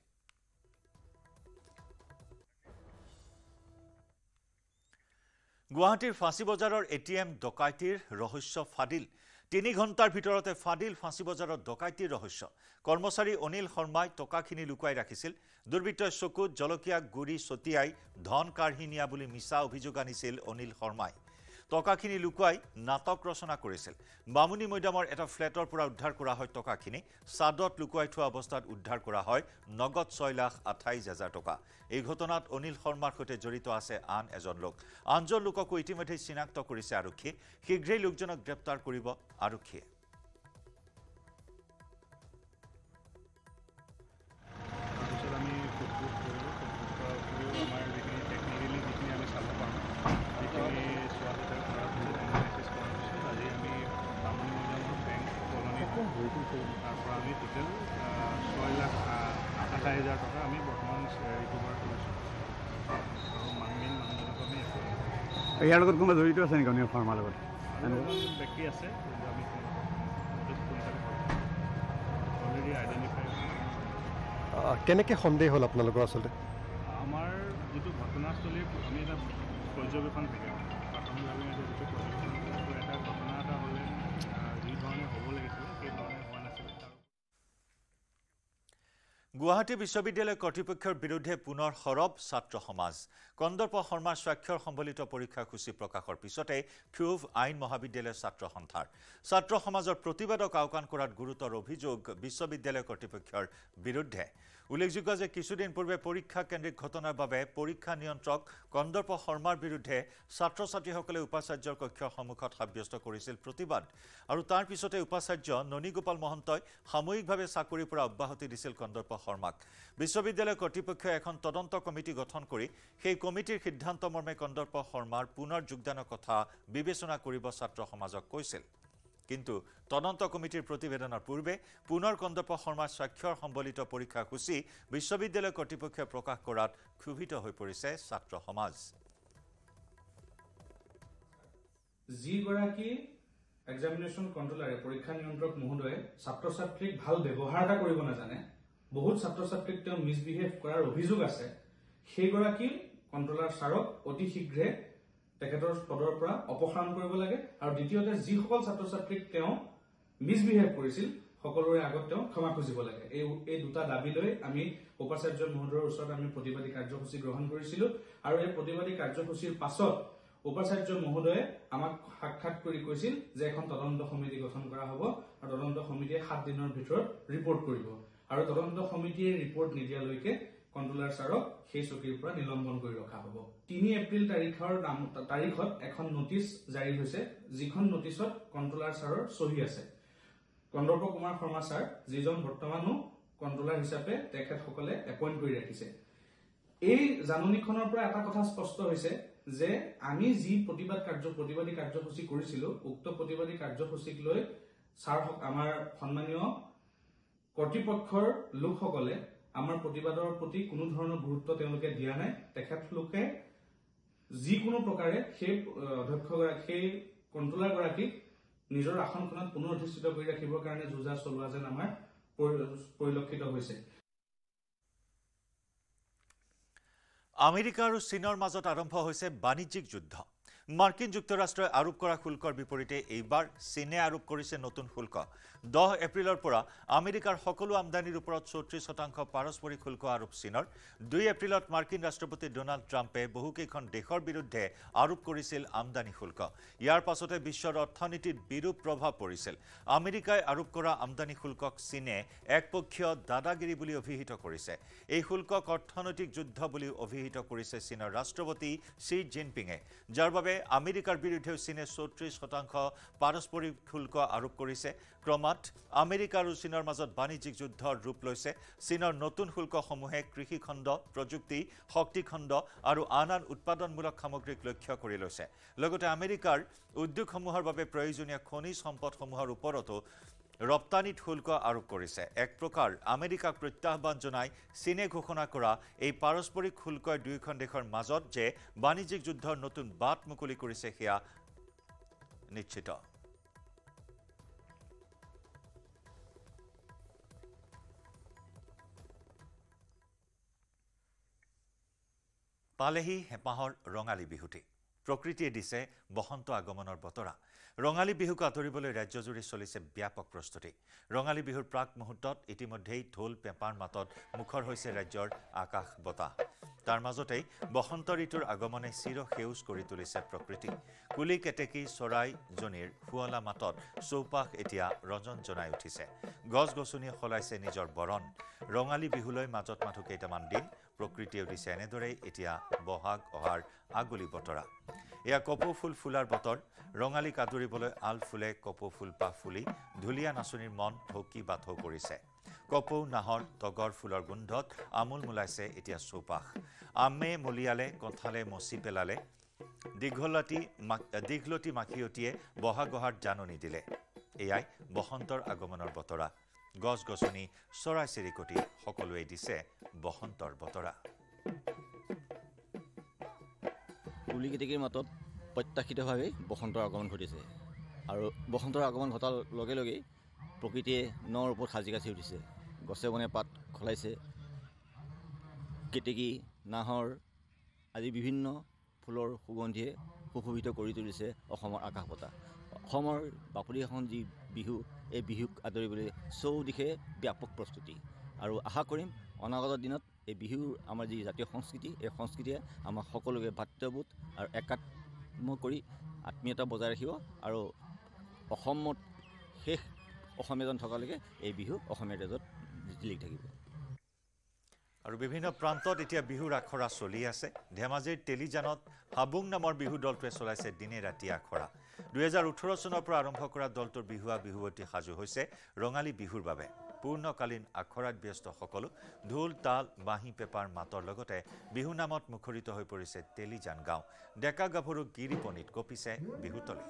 গুৱাহাটীৰ ফাঁচী বজাৰৰ ATM ডকাইতিৰ ৰহস্য ফাদিল। 3 ঘণ্টাৰ ভিতৰতে ফাদিল ফাঁচী বজাৰত ডকাইতিৰ ৰহস্য। কৰ্মচাৰী অনিল শৰ্মাই টকাখিনি লুকুৱাই ৰাখিছিল। দুৰ্বৃত্তই চকুত জলকীয়া গুৰি ছটিয়াই ধন কাঢ়ি নিয়া বুলি মিছা অভিযোগ আনিছিল অনিল শৰ্মাই। টকাখিনি লুকুৱাই নাটক ৰচনা কৰিছিল। বামুণী মৈদামৰ এটা ফ্লেটৰ পৰা উদ্ধাৰ কৰা হয় টকাখিনি। চাদত লুকুৱাই থোৱা অৱস্থাত উদ্ধাৰ কৰা হয় নগদ 6,28,000 টকা। এই ঘটনাত অনিল শৰ্মাৰ সৈতে জড়িত আছে আন এজন লোক। আনজন লোককো ইতিমধ্যে চিনাক্ত কৰিছে আৰক্ষীয়ে। শীঘ্ৰেই লোকজনক গ্ৰেপ্তাৰ কৰিব আৰক্ষীয়ে। তাৰপৰা আমি টোটেল 6,28,000 টকা আমি বৰ্তমান ৰিকভাৰ কৰিছোঁ আৰু মেইন মানুহজনক আমি ইয়াৰ লগত কোনোবা জড়িত আছে নেকি অনিল শৰ্মাৰ লগত? ব্যক্তি আছে আমি অলৰেডি আইডেণ্টিফাই কেনেকৈ সন্দেহ হ'ল আপোনালোকৰ আচলতে? আমাৰ যিটো ঘটনাস্থলীৰ আমি এটা পৰ্যবেক্ষণ থাকে প্ৰাথমিকভাৱে যিটো পৰ্যবেক্ষণ এটা ঘটনা এটা হ'লে যি ধৰণে হ'ব লাগিছিলে সেই ধৰণে হোৱা নাছিলে। গুৱাহাটী বিশ্ববিদ্যালয় কৰ্তৃপক্ষৰ বিৰুদ্ধে পুনৰ সৰব ছাত্ৰ সমাজ। কন্দৰ্প শৰ্মাৰ স্বাক্ষৰ সম্বলিত পৰীক্ষাসূচী প্ৰকাশৰ পিছতে ক্ষোভ আইন মহাবিদ্যালয়ৰ ছাত্ৰ সন্থাৰ। ছাত্ৰ সমাজৰ প্ৰতিবাদক আওকাণ কৰাত গুৰুতৰ অভিযোগ বিশ্ববিদ্যালয় কৰ্তৃপক্ষৰ বিৰুদ্ধে। উল্লেখযোগ্য যে কিছুদিন পূৰ্বে পৰীক্ষা কেন্দ্ৰিক ঘটনাৰ বাবে পৰীক্ষা নিয়ন্ত্ৰক কন্দৰ্প শৰ্মাৰ বিৰুদ্ধে ছাত্ৰ ছাত্ৰীসকলে উপাচাৰ্যৰ কক্ষৰ সন্মুখত সাব্যস্ত কৰিছিল প্ৰতিবাদ। আৰু তাৰ পিছতে উপাচাৰ্য ননীগোপাল মহন্তই সাময়িকভাৱে চাকৰিৰ পৰা অব্যাহতি দিছিল কন্দৰ্প শৰ্মাক। বিশ্ববিদ্যালয় কৰ্তৃপক্ষই এখন তদন্ত কমিটি গঠন কৰি সেই কমিটিৰ সিদ্ধান্ত মৰ্মে কন্দৰ্প শৰ্মাৰ পুনৰ যোগদানৰ কথা বিবেচনা কৰিব ছাত্ৰ সমাজক কৈছিল। কিন্তু তদন্ত কমিটিৰ প্ৰতিবেদনৰ পূৰ্বে পুনৰ কন্দৰ্প শৰ্মাৰ স্বাক্ষৰ সম্বলিত পৰীক্ষাসূচী বিশ্ববিদ্যালয় কৰ্তৃপক্ষই প্ৰকাশ কৰাত ক্ষোভিত হৈ পৰিছে ছাত্ৰ সমাজ। যিগৰাকী এক্সামিনেশ্যন কণ্ট্ৰলাৰে পৰীক্ষা নিয়ন্ত্ৰক মহোদয়ে ছাত্ৰ ছাত্ৰীক ভাল ব্যৱহাৰ এটা কৰিব নাজানে, বহুত ছাত্ৰ ছাত্ৰীক তেওঁ মিছবিহেভ কৰাৰ অভিযোগ আছে, সেইগৰাকী কণ্ট্ৰলাৰ ছাৰক অতি শীঘ্ৰে তেখেতৰ পদৰ পৰা অপসাৰণ কৰিব লাগে। আৰু দ্বিতীয়তে যিসকল ছাত্ৰ ছাত্ৰীক তেওঁ মিছবিহেভ কৰিছিল সকলোৰে আগত তেওঁ ক্ষমা খুজিব লাগে। এই দুটা দাবী লৈ আমি উপাচাৰ্য মহোদয়ৰ ওচৰত আমি প্ৰতিবাদী কাৰ্যসূচী গ্ৰহণ কৰিছিলো। আৰু এই প্ৰতিবাদী কাৰ্যসূচীৰ পাছত উপাচাৰ্য মহোদয়ে আমাক সাক্ষাৎ কৰি কৈছিল যে এখন তদন্ত সমিতি গঠন কৰা হ'ব আৰু তদন্ত সমিতিয়ে 7 দিনৰ ভিতৰত ৰিপৰ্ট কৰিব। আৰু তদন্ত সমিতিয়ে ৰিপৰ্ট নিদিয়ালৈকে কণ্ট্ৰলাৰ ছাৰক সেই চকীৰ পৰা নিলম্বন কৰি ৰখা হ'ব। 3 এপ্ৰিল তাৰিখত এখন নটিচ জাৰি হৈছে, যিখন নটিচত কণ্ট্ৰলাৰ ছাৰৰ চহী আছে। কন্দৰ্প কুমাৰ শৰ্মা ছাৰ, যিজন বৰ্তমানো কণ্ট্ৰলাৰ হিচাপে তেখেতসকলে এপইণ্ট কৰি ৰাখিছে। এই জাননীখনৰ পৰা এটা কথা স্পষ্ট হৈছে যে আমি যি প্ৰতিবাদী কাৰ্যসূচী কৰিছিলো, উক্ত প্ৰতিবাদী কাৰ্যসূচীক লৈ আমাৰ সন্মানীয় কৰ্তৃপক্ষৰ লোকসকলে আমাৰ প্ৰতিবাদৰ প্ৰতি কোনো ধৰণৰ গুৰুত্ব তেওঁলোকে দিয়া নাই। তেখেতলোকে যিকোনো প্ৰকাৰে সেই সেই কণ্ট্ৰলাৰগৰাকীক নিজৰ আসনখনত পুনৰ অধিষ্ঠিত কৰি ৰাখিবৰ কাৰণে যুঁজা চলোৱা যেন আমাৰ পৰিলক্ষিত হৈছে। আমেৰিকা আৰু চীনৰ মাজত আৰম্ভ হৈছে বাণিজ্যিক যুদ্ধ। মাৰ্কিন যুক্তৰাষ্ট্ৰই আৰোপ কৰা শুল্কৰ বিপৰীতে এইবাৰ চীনে আৰোপ কৰিছে নতুন শুল্ক। 10 এপ্ৰিলৰ পৰা আমেৰিকাৰ সকলো আমদানিৰ ওপৰত 34% পাৰস্পৰিক শুল্ক আৰোপ চীনৰ। 2 এপ্ৰিলত মাৰ্কিন ৰাষ্ট্ৰপতি ডোনাল্ড ট্ৰাম্পে বহুকেইখন দেশৰ বিৰুদ্ধে আৰোপ কৰিছিল আমদানি শুল্ক। ইয়াৰ পাছতে বিশ্বৰ অৰ্থনীতিত বিৰূপ প্ৰভাৱ পৰিছিল। আমেৰিকাই আৰোপ কৰা আমদানি শুল্কক চীনে একপক্ষীয় দাদাগিৰি বুলি অভিহিত কৰিছে। এই শুল্কক অৰ্থনৈতিক যুদ্ধ বুলি অভিহিত কৰিছে চীনৰ ৰাষ্ট্ৰপতি শ্বি জিনপিঙে, যাৰ বাবে আমেৰিকাৰ বিৰুদ্ধেও চীনে 34% পাৰস্পৰিক শুল্ক আৰোপ কৰিছে। ক্ৰমাৎ আমেৰিকা আৰু চীনৰ মাজত বাণিজ্যিক যুদ্ধৰ ৰূপ লৈছে। চীনৰ নতুন শুল্কসমূহে কৃষিখণ্ড, প্ৰযুক্তি, শক্তিখণ্ড আৰু আন উৎপাদনমূলক সামগ্ৰীক লক্ষ্য কৰি লৈছে। লগতে আমেৰিকাৰ উদ্যোগসমূহৰ বাবে প্ৰয়োজনীয় খনিজ সম্পদসমূহৰ ওপৰতো ৰপ্তানিত শুল্ক আৰোপ কৰিছে। এক প্ৰকাৰ আমেৰিকাক প্ৰত্যাহ্বান জনাই চীনে ঘোষণা কৰা এই পাৰস্পৰিক শুল্কই দুয়োখন দেশৰ মাজত যে বাণিজ্যিক যুদ্ধৰ নতুন বাট মুকলি কৰিছে সেয়া নিশ্চিত। পালেহি হেঁপাহৰ ৰঙালী বিহুটি। প্ৰকৃতিয়ে দিছে বসন্ত আগমনৰ বতৰা ৰঙালী বিহুক আদৰিবলৈ ৰাজ্যজুৰি চলিছে ব্যাপক প্ৰস্তুতি ৰঙালী বিহুৰ প্ৰাক মুহূৰ্তত ইতিমধ্যেই ঢোল পেঁপাৰ মাতত মুখৰ হৈছে ৰাজ্যৰ আকাশ বতাহ তাৰ মাজতেই বসন্ত ঋতুৰ আগমনে চিৰ সেউজ কৰি তুলিছে প্ৰকৃতি কুলি কেতেকী চৰাই জনীৰ ফুৱলা মাতত চৌপাশ এতিয়া ৰঞ্জন জনাই উঠিছে গছ গছনিয়ে সলাইছে নিজৰ বৰণ ৰঙালী বিহুলৈ মাজত মাথো কেইটামান দিন প্ৰকৃতিয়ে দিছে এনেদৰেই এতিয়া বহাগ অহাৰ আগলি বতৰা এয়া কপৌ ফুল ফুলাৰ বতৰ ৰঙালী কাদুৰিবলৈ আল ফুলে কপৌ ফুল পাহ ফুলি ধুলীয়া নাচনীৰ মন ঢকি বাথৌ কৰিছে কপৌ নাহৰ তগৰ ফুলৰ গোন্ধত আমোল মোলাইছে এতিয়া চৌপাশ আমে মলিয়ালে কঁঠালে মচি পেলালে দীঘলতি মাখিয়তীয়ে বহাগ অহাৰ জাননী দিলে এয়াই বসন্তৰ আগমনৰ বতৰা গছ গছনি চৰাই চিৰিকটি সকলোৱে দিছে বসন্তৰ বতৰা কুলি কেতেকীৰ মাতত প্ৰত্যাশিতভাৱে বসন্তৰ আগমন ঘটিছে আৰু বসন্তৰ আগমন ঘটাৰ লগে লগেই প্ৰকৃতিয়ে নৰ ওপৰত সাজি কাচি উঠিছে গছে বনে পাত খলাইছে কেতেকী নাহৰ আদি বিভিন্ন ফুলৰ সুগন্ধিয়ে সুশোভিত কৰি তুলিছে অসমৰ আকাশ বতাহ অসমৰ বাপতি সাহোন যি বিহু এই বিহুক আদৰিবলৈ চৌদিশে ব্যাপক প্ৰস্তুতি আৰু আশা কৰিম অনাগত দিনত এই বিহুৰ আমাৰ যি জাতীয় সংস্কৃতি এই সংস্কৃতিয়ে আমাক সকলোকে ভাতৃত্ববোধ আৰু একাত্ম কৰি আত্মীয়তা বজাই ৰাখিব আৰু অসমত শেষ অসমীয়াজন থকালৈকে এই বিহু অসমীয়া তেজত জিলিকি থাকিব আৰু বিভিন্ন প্ৰান্তত এতিয়া বিহুৰ আখৰা চলি আছে ধেমাজিৰ তেলিজানত হাবুং নামৰ বিহু দলটোৱে চলাইছে দিনে ৰাতি আখৰা 2018 চনৰ পৰা আৰম্ভ কৰা দলটোৰ বিহুৱতী সাজু হৈছে ৰঙালী বিহুৰ বাবে পূৰ্ণকালীন আখৰাত ব্যস্ত সকলো ঢোল তাল বাঁহী পেপাৰ মাতৰ লগতে বিহু নামত মুখৰিত হৈ পৰিছে তেলিজান গাঁও ডেকা গাভৰু গিৰিপনিত কঁপিছে বিহুতলী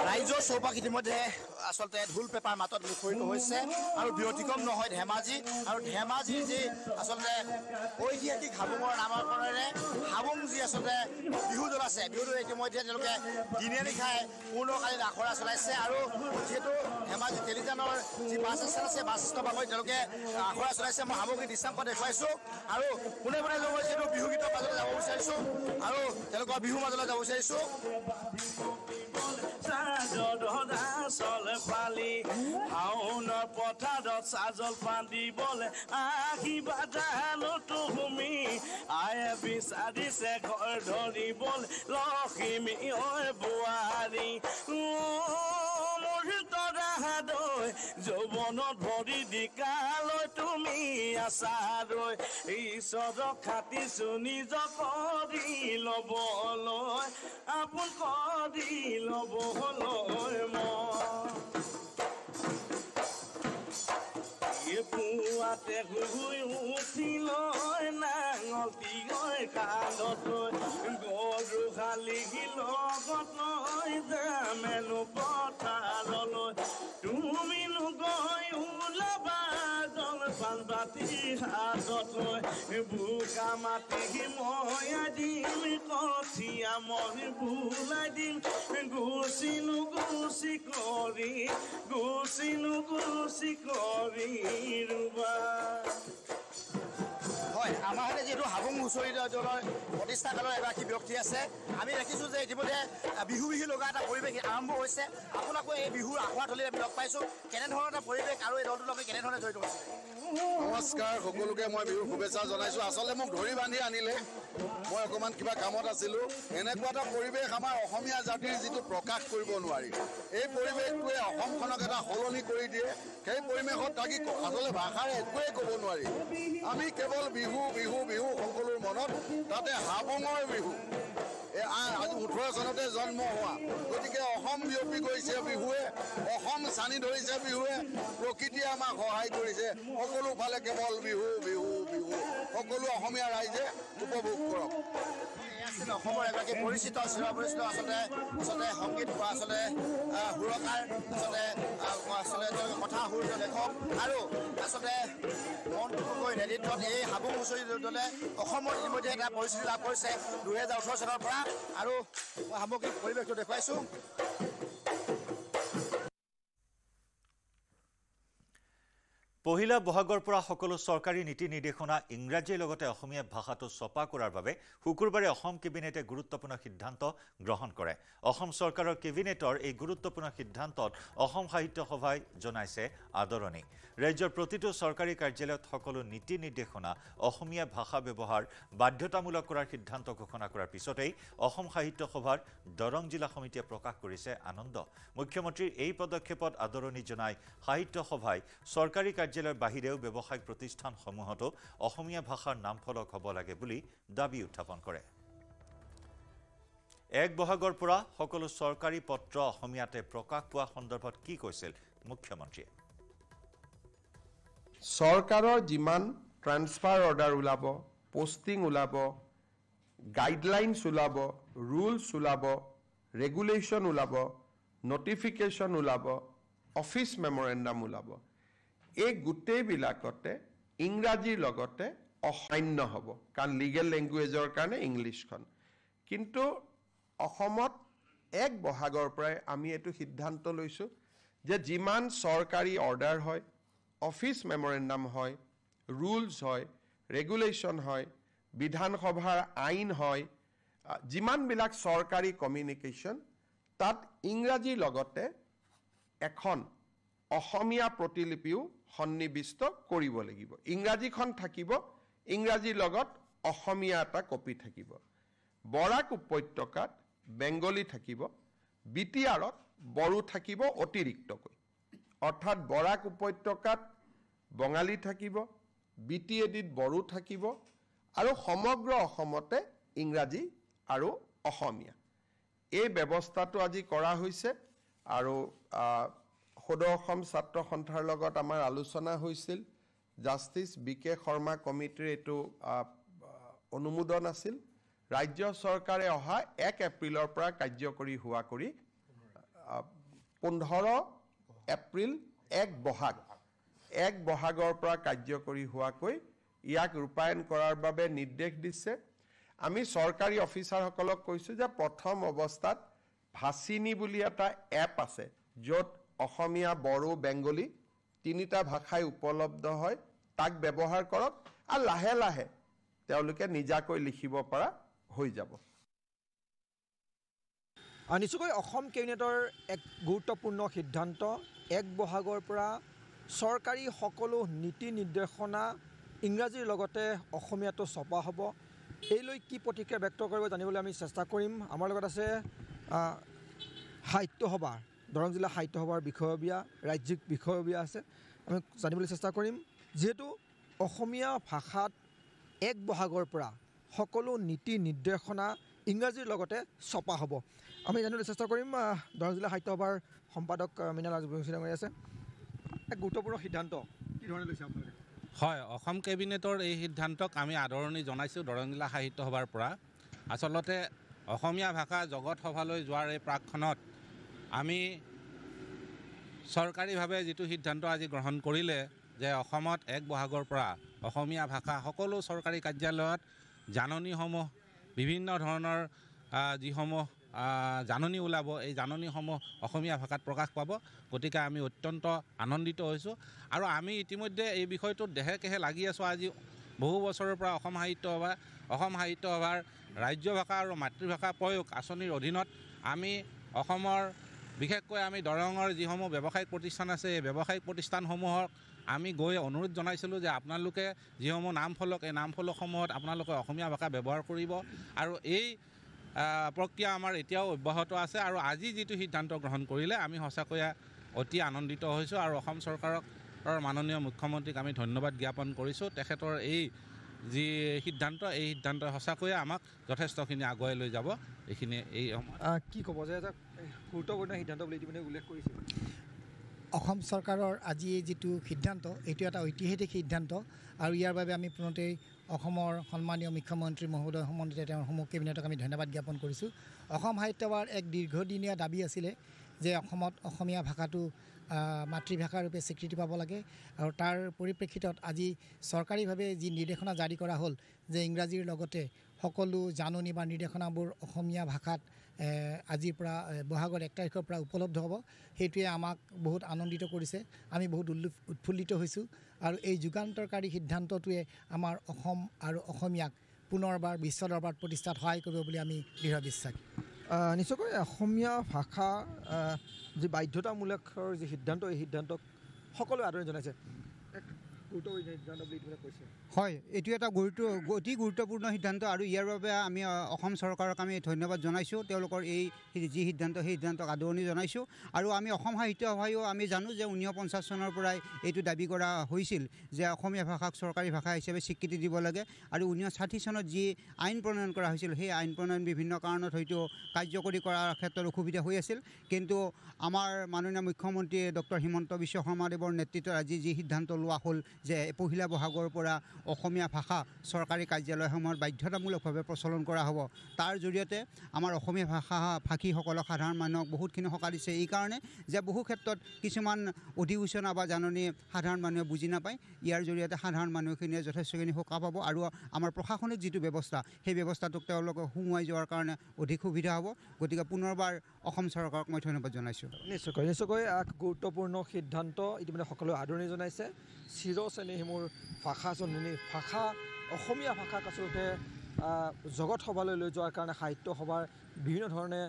ৰাইজৰ চৌপাশ ইতিমধ্যে আচলতে ঢোল পেপাৰ মাতত মুখৰিত হৈছে আৰু ব্যতিক্ৰম নহয় ধেমাজি আৰু ধেমাজিৰ যি আচলতে ঐতিহাসিক হাবুঙৰ নামকৰণেৰে হাবুং যি আচলতে বিহু দল আছে বিহু দল ইতিমধ্যে তেওঁলোকে দিনে নিশাই পূৰ্ণকালীন আখৰা চলাইছে আৰু যিহেতু ধেমাজি তেলিজানৰ যি বাছ ষ্টেণ্ড আছে বাছ ষ্টেণ্ডৰ ভাগত তেওঁলোকে আখৰা চলাইছে মই সামগ্ৰিক দৃশ্যাংশ দেখুৱাইছোঁ আৰু পোনে পোনে যিহেতু বিহু গীতৰ মাজলৈ যাব বিচাৰিছোঁ আৰু তেওঁলোকৰ বিহুৰ মাজলৈ যাব বিচাৰিছোঁ চল পালি হাওনৰ পথাৰত চাজল পান দিবলৈ আহিবা জানো তুমি আয়ে বিচাৰিছে ঘৰ ধৰিবলৈ লখিমী ঐ বোৱাৰী মোৰ তৰা দৈ যৌৱনত ভৰি দিকালৈ তুমি আছালৈ ঈশ্বৰক খাটিছো নিজক কৰি ল'বলৈ আপোন কৰি ল'বলৈ পুৱাতে শুই উঠিলৈ নাঙলটি গৈ কান্ধত লৈ গৰু খালি লগত লৈ যামেনো পথাৰলৈ তুমিনো গৈ ওলাবা জলপান ধান বাতি হাতত লৈ বোকা মাটি মই দিম কঠীয়া মই বোলাই দিম গুচিনো গুচি কৰি ৰুবা। হয়, আমাৰ হাতে যিহেতু হাবুং হুঁচৰি দলৰ প্ৰতিষ্ঠাকালৰ এগৰাকী ব্যক্তি আছে, আমি দেখিছোঁ যে ইতিমধ্যে বিহু লগা এটা পৰিৱেশ আৰম্ভ হৈছে। আপোনাকো এই বিহুৰ আখৰাথলীত আমি লগ পাইছোঁ, কেনেধৰণৰ এটা পৰিৱেশ আৰু এই দলটোৰ লগত কেনেধৰণে জড়িত হৈছে? নমস্কাৰ, সকলোকে মই বিহুৰ শুভেচ্ছা জনাইছোঁ। আচলতে মোক ধৰি বান্ধি আনিলে, মই অকণমান কিবা কামত আছিলোঁ। এনেকুৱা এটা পৰিৱেশ আমাৰ অসমীয়া জাতিৰ যিটো প্ৰকাশ কৰিব নোৱাৰি, এই পৰিৱেশটোৱে অসমখনক এটা সলনি কৰি দিয়ে। সেই পৰিৱেশত থাকি আচলতে ভাষাৰে একোৱেই ক'ব নোৱাৰি। আমি কেৱল বিহু বিহু বিহু সকলোৰ মনত, তাতে হাবুঙৰ বিহু। আজি 18 চনতে জন্ম হোৱা, গতিকে অসম বিয়পি গৈছে বিহুৱে, অসম চানি ধৰিছে বিহুৱে, প্ৰকৃতিয়ে আমাক সহায় কৰিছে। সকলো ফালে কেৱল বিহু বিহু বিহু, সকলো অসমীয়া ৰাইজে উপভোগ কৰক। অসমৰ এগৰাকী পৰিচিত চিৰপৰিচিত আচলতে সংগীত আচলতে সুৰকাৰ আচলতে কথা সুৰ লেখক আৰু আচলতে মন্টু গগৈ নেতৃত্বত এই হাবুং হুঁচৰি দলে অসমত ইতিমধ্যে এটা পৰিস্থিতি লাভ কৰিছে 2018 চনৰ পৰা। আৰু সামগ্ৰিক পৰিৱেশটো দেখুৱাইছোঁ। পহিলা বহাগৰ পৰা সকলো চৰকাৰী নীতি নিৰ্দেশনা ইংৰাজীৰ লগতে অসমীয়া ভাষাটো ছপা কৰাৰ বাবে শুকুৰবাৰে অসম কেবিনেটে গুৰুত্বপূৰ্ণ সিদ্ধান্ত গ্ৰহণ কৰে। অসম চৰকাৰৰ কেবিনেটৰ এই গুৰুত্বপূৰ্ণ সিদ্ধান্তত অসম সাহিত্য সভাই জনাইছে আদৰণি। ৰাজ্যৰ প্ৰতিটো চৰকাৰী কাৰ্যালয়ত সকলো নীতি নিৰ্দেশনা অসমীয়া ভাষা ব্যৱহাৰ বাধ্যতামূলক কৰাৰ সিদ্ধান্ত ঘোষণা কৰাৰ পিছতেই অসম সাহিত্য সভাৰ দৰং জিলা সমিতিয়ে প্ৰকাশ কৰিছে আনন্দ। মুখ্যমন্ত্ৰীৰ এই পদক্ষেপত আদৰণি জনাই সাহিত্য সভাই চৰকাৰী কাৰ্যালয়ৰ বাহিৰেও ব্যৱসায়িক প্ৰতিষ্ঠানসমূহতো অসমীয়া ভাষাৰ নামফলক হ'ব লাগে বুলি দাবী উত্থাপন কৰে। 1 বহাগৰ পৰা সকলো চৰকাৰী পত্ৰ অসমীয়াতে প্ৰকাশ পোৱা সন্দৰ্ভত কি কৈছিল মুখ্যমন্ত্ৰীয়ে? চৰকাৰৰ যিমান ট্ৰান্সফাৰ অৰ্ডাৰ ওলাব, পোষ্টিং ওলাব, গাইডলাইনছ ওলাব, ৰুলছ ওলাব, ৰেগুলেশ্যন ওলাব, নটিফিকেশ্যন ওলাব, অফিচ মেমৰেণ্ডাম ওলাব, এই গোটেইবিলাকতে ইংৰাজীৰ লগতে অসান্য হ'ব, কাৰণ লিগেল লেংগুৱেজৰ কাৰণে ইংলিছখন। কিন্তু অসমত 1 বহাগৰ পৰাই আমি এইটো সিদ্ধান্ত লৈছোঁ যে যিমান চৰকাৰী অৰ্ডাৰ হয়, অফিচ মেমৰেণ্ডাম হয়, ৰুলছ হয়, ৰেগুলেশ্যন হয়, বিধানসভাৰ আইন হয়, যিমানবিলাক চৰকাৰী কমিউনিকেশ্যন, তাত ইংৰাজীৰ লগতে এখন অসমীয়া প্ৰতিলিপিও সন্নিৱিষ্ট কৰিব লাগিব। ইংৰাজীখন থাকিব, ইংৰাজীৰ লগত অসমীয়া এটা কপি থাকিব। বৰাক উপত্যকাত বেংগলী থাকিব, বিটিআৰত বড়ো থাকিব অতিৰিক্তকৈ। অৰ্থাৎ বৰাক উপত্যকাত বঙালী থাকিব, বিটিএডিত বড়ো থাকিব আৰু সমগ্ৰ অসমতে ইংৰাজী আৰু অসমীয়া। এই ব্যৱস্থাটো আজি কৰা হৈছে আৰু সদৌ অসম ছাত্ৰ সন্থাৰ লগত আমাৰ আলোচনা হৈছিল। জাষ্টিছ BK শৰ্মা কমিটিৰ এইটো অনুমোদন আছিল। ৰাজ্য চৰকাৰে অহা 1 এপ্ৰিলৰ পৰা কাৰ্যকৰী হোৱা কৰি 15 এপ্ৰিল 1 বহাগৰ পৰা কাৰ্যকৰী হোৱাকৈ ইয়াক ৰূপায়ণ কৰাৰ বাবে নিৰ্দেশ দিছে। আমি চৰকাৰী অফিচাৰসকলক কৈছোঁ যে প্ৰথম অৱস্থাত ভাচিনী বুলি এটা এপ আছে, য'ত অসমীয়া, বড়ো, বেংগলী 3টা ভাষাই উপলব্ধ হয়, তাক ব্যৱহাৰ কৰক আৰু লাহে লাহে তেওঁলোকে নিজাকৈ লিখিব পৰা হৈ যাব। নিশ্চয়কৈ অসম কেবিনেটৰ এক গুৰুত্বপূৰ্ণ সিদ্ধান্ত। 1 বহাগৰ পৰা চৰকাৰী সকলো নীতি নিৰ্দেশনা ইংৰাজীৰ লগতে অসমীয়াটো ছপা হ'ব। এই লৈ কি প্ৰতিক্ৰিয়া ব্যক্ত কৰিব জানিবলৈ আমি চেষ্টা কৰিম। আমাৰ লগত আছে সাহিত্য সভা, দৰং জিলা সাহিত্য সভাৰ বিষয়ববীয়া, ৰাজ্যিক বিষয়ববীয়া আছে। আমি জানিবলৈ চেষ্টা কৰিম, যিহেতু অসমীয়া ভাষাত 1 বহাগৰ পৰা সকলো নীতি নিৰ্দেশনা ইংৰাজীৰ লগতে ছপা হ'ব। আমি জানিবলৈ চেষ্টা কৰিম। দৰং জিলা সাহিত্য সভাৰ সম্পাদক মৃণাল ৰাজবংশী আছে। এক গুৰুত্বপূৰ্ণ সিদ্ধান্ত, কি ধৰণে লৈছে আপোনালোকে? হয়, অসম কেবিনেটৰ এই সিদ্ধান্তক আমি আদৰণি জনাইছোঁ দৰং জিলা সাহিত্য সভাৰ পৰা। আচলতে অসমীয়া ভাষা জগত সভালৈ যোৱাৰ এই প্ৰাকখনত আমি চৰকাৰীভাৱে যিটো সিদ্ধান্ত আজি গ্ৰহণ কৰিলে, যে অসমত 1 বহাগৰ পৰা অসমীয়া ভাষা সকলো চৰকাৰী কাৰ্যালয়ত জাননীসমূহ বিভিন্ন ধৰণৰ যিসমূহ জাননী ওলাব এই জাননীসমূহ অসমীয়া ভাষাত প্ৰকাশ পাব গতিকে আমি অত্যন্ত আনন্দিত হৈছোঁ আৰু আমি ইতিমধ্যে এই বিষয়টোত দেহে কেহে লাগি আছোঁ আজি বহু বছৰৰ পৰা অসম সাহিত্য সভাৰ ৰাজ্য ভাষা আৰু মাতৃভাষা প্ৰয়োগ আঁচনিৰ অধীনত আমি অসমৰ বিশেষকৈ আমি দৰঙৰ যিসমূহ ব্যৱসায়িক প্ৰতিষ্ঠান আছে এই ব্যৱসায়িক প্ৰতিষ্ঠানসমূহক আমি গৈ অনুৰোধ জনাইছিলোঁ যে আপোনালোকে যিসমূহ নামফলক এই নামফলকসমূহত আপোনালোকে অসমীয়া ভাষা ব্যৱহাৰ কৰিব আৰু এই প্ৰক্ৰিয়া আমাৰ এতিয়াও অব্যাহত আছে আৰু আজি যিটো সিদ্ধান্ত গ্ৰহণ কৰিলে আমি সঁচাকৈয়ে অতি আনন্দিত হৈছোঁ আৰু অসম চৰকাৰৰ মাননীয় মুখ্যমন্ত্ৰীক আমি ধন্যবাদ জ্ঞাপন কৰিছোঁ তেখেতৰ এই যি সিদ্ধান্ত এই সিদ্ধান্ত সঁচাকৈয়ে আমাক যথেষ্টখিনি আগুৱাই লৈ যাব এইখিনি এই কি ক'ব যে এটা গুৰুত্বপূৰ্ণ সিদ্ধান্ত বুলি ইতিমধ্যে উল্লেখ কৰিছে অসম চৰকাৰৰ আজি যিটো সিদ্ধান্ত এইটো এটা ঐতিহাসিক সিদ্ধান্ত আৰু ইয়াৰ বাবে আমি পুনতেই অসমৰ সন্মানীয় মুখ্যমন্ত্ৰী মহোদয় সম্বন্ধিত তেওঁৰ সমূহ কেবিনেটক আমি ধন্যবাদ জ্ঞাপন কৰিছোঁ অসম সাহিত্য সভাৰ এক দীৰ্ঘদিনীয়া দাবী আছিলে যে অসমত অসমীয়া ভাষাটো মাতৃভাষা ৰূপে স্বীকৃতি পাব লাগে আৰু তাৰ পৰিপ্ৰেক্ষিতত আজি চৰকাৰীভাৱে যি নিৰ্দেশনা জাৰি কৰা হ'ল যে ইংৰাজীৰ লগতে সকলো জাননী বা নিৰ্দেশনাবোৰ অসমীয়া ভাষাত আজিৰ পৰা বহাগৰ 1 তাৰিখৰ পৰা উপলব্ধ হ'ব সেইটোৱে আমাক বহুত আনন্দিত কৰিছে আমি বহুত উৎফুল্লিত হৈছোঁ আৰু এই যুগান্তৰকাৰী সিদ্ধান্তটোৱে আমাৰ অসম আৰু অসমীয়াক পুনৰবাৰ বিশ্ব দৰবাৰত প্ৰতিষ্ঠাত সহায় কৰিব বুলি আমি দৃঢ় বিশ্বাস নিশ্চয়কৈ অসমীয়া ভাষা যি বাধ্যতামূলকৰ যি সিদ্ধান্ত এই সিদ্ধান্তক সকলোৱে আদৰণি জনাইছে হয় এইটো এটা অতি গুৰুত্বপূৰ্ণ সিদ্ধান্ত আৰু ইয়াৰ বাবে আমি অসম চৰকাৰক আমি ধন্যবাদ জনাইছোঁ তেওঁলোকৰ এই যি সিদ্ধান্ত সেই সিদ্ধান্তক আদৰণি জনাইছোঁ আৰু আমি অসম সাহিত্য সভায়ো আমি জানো যে 1950 চনৰ পৰাই এইটো দাবী কৰা হৈছিল যে অসমীয়া ভাষাক চৰকাৰী ভাষা হিচাপে স্বীকৃতি দিব লাগে আৰু 1960 চনত যি আইন প্ৰণয়ন কৰা হৈছিল সেই আইন প্ৰণয়ন বিভিন্ন কাৰণত হয়তো কাৰ্যকৰী কৰাৰ ক্ষেত্ৰত অসুবিধা হৈ আছিল কিন্তু আমাৰ মাননীয় মুখ্যমন্ত্ৰী ডক্টৰ হিমন্ত বিশ্ব শৰ্মাদেৱৰ নেতৃত্বত আজি যি সিদ্ধান্ত লোৱা হ'ল যে 1 বহাগৰ পৰা অসমীয়া ভাষা চৰকাৰী কাৰ্যালয়সমূহত বাধ্যতামূলকভাৱে প্ৰচলন কৰা হ'ব তাৰ জৰিয়তে আমাৰ অসমীয়া ভাষীসকলক সাধাৰণ মানুহক বহুতখিনি সকাহ দিছে এই কাৰণে যে বহু ক্ষেত্ৰত কিছুমান অধিসূচনা বা জাননী সাধাৰণ মানুহে বুজি নাপায় ইয়াৰ জৰিয়তে সাধাৰণ মানুহখিনিয়ে যথেষ্টখিনি সকাহ পাব আৰু আমাৰ প্ৰশাসনিক যিটো ব্যৱস্থা সেই ব্যৱস্থাটোক তেওঁলোকে সুমুৱাই যোৱাৰ কাৰণে অধিক সুবিধা হ'ব গতিকে পুনৰবাৰ অসম চৰকাৰক মই ধন্যবাদ জনাইছোঁ নিশ্চয়কৈ এক গুৰুত্বপূৰ্ণ সিদ্ধান্ত ইতিমধ্যে সকলোৱে আদৰণি জনাইছে চিৰচেনেহী মোৰ ভাষা জননী ভাষা অসমীয়া ভাষাক আচলতে জগত সভালৈ লৈ যোৱাৰ কাৰণে সাহিত্য সভাৰ বিভিন্ন ধৰণে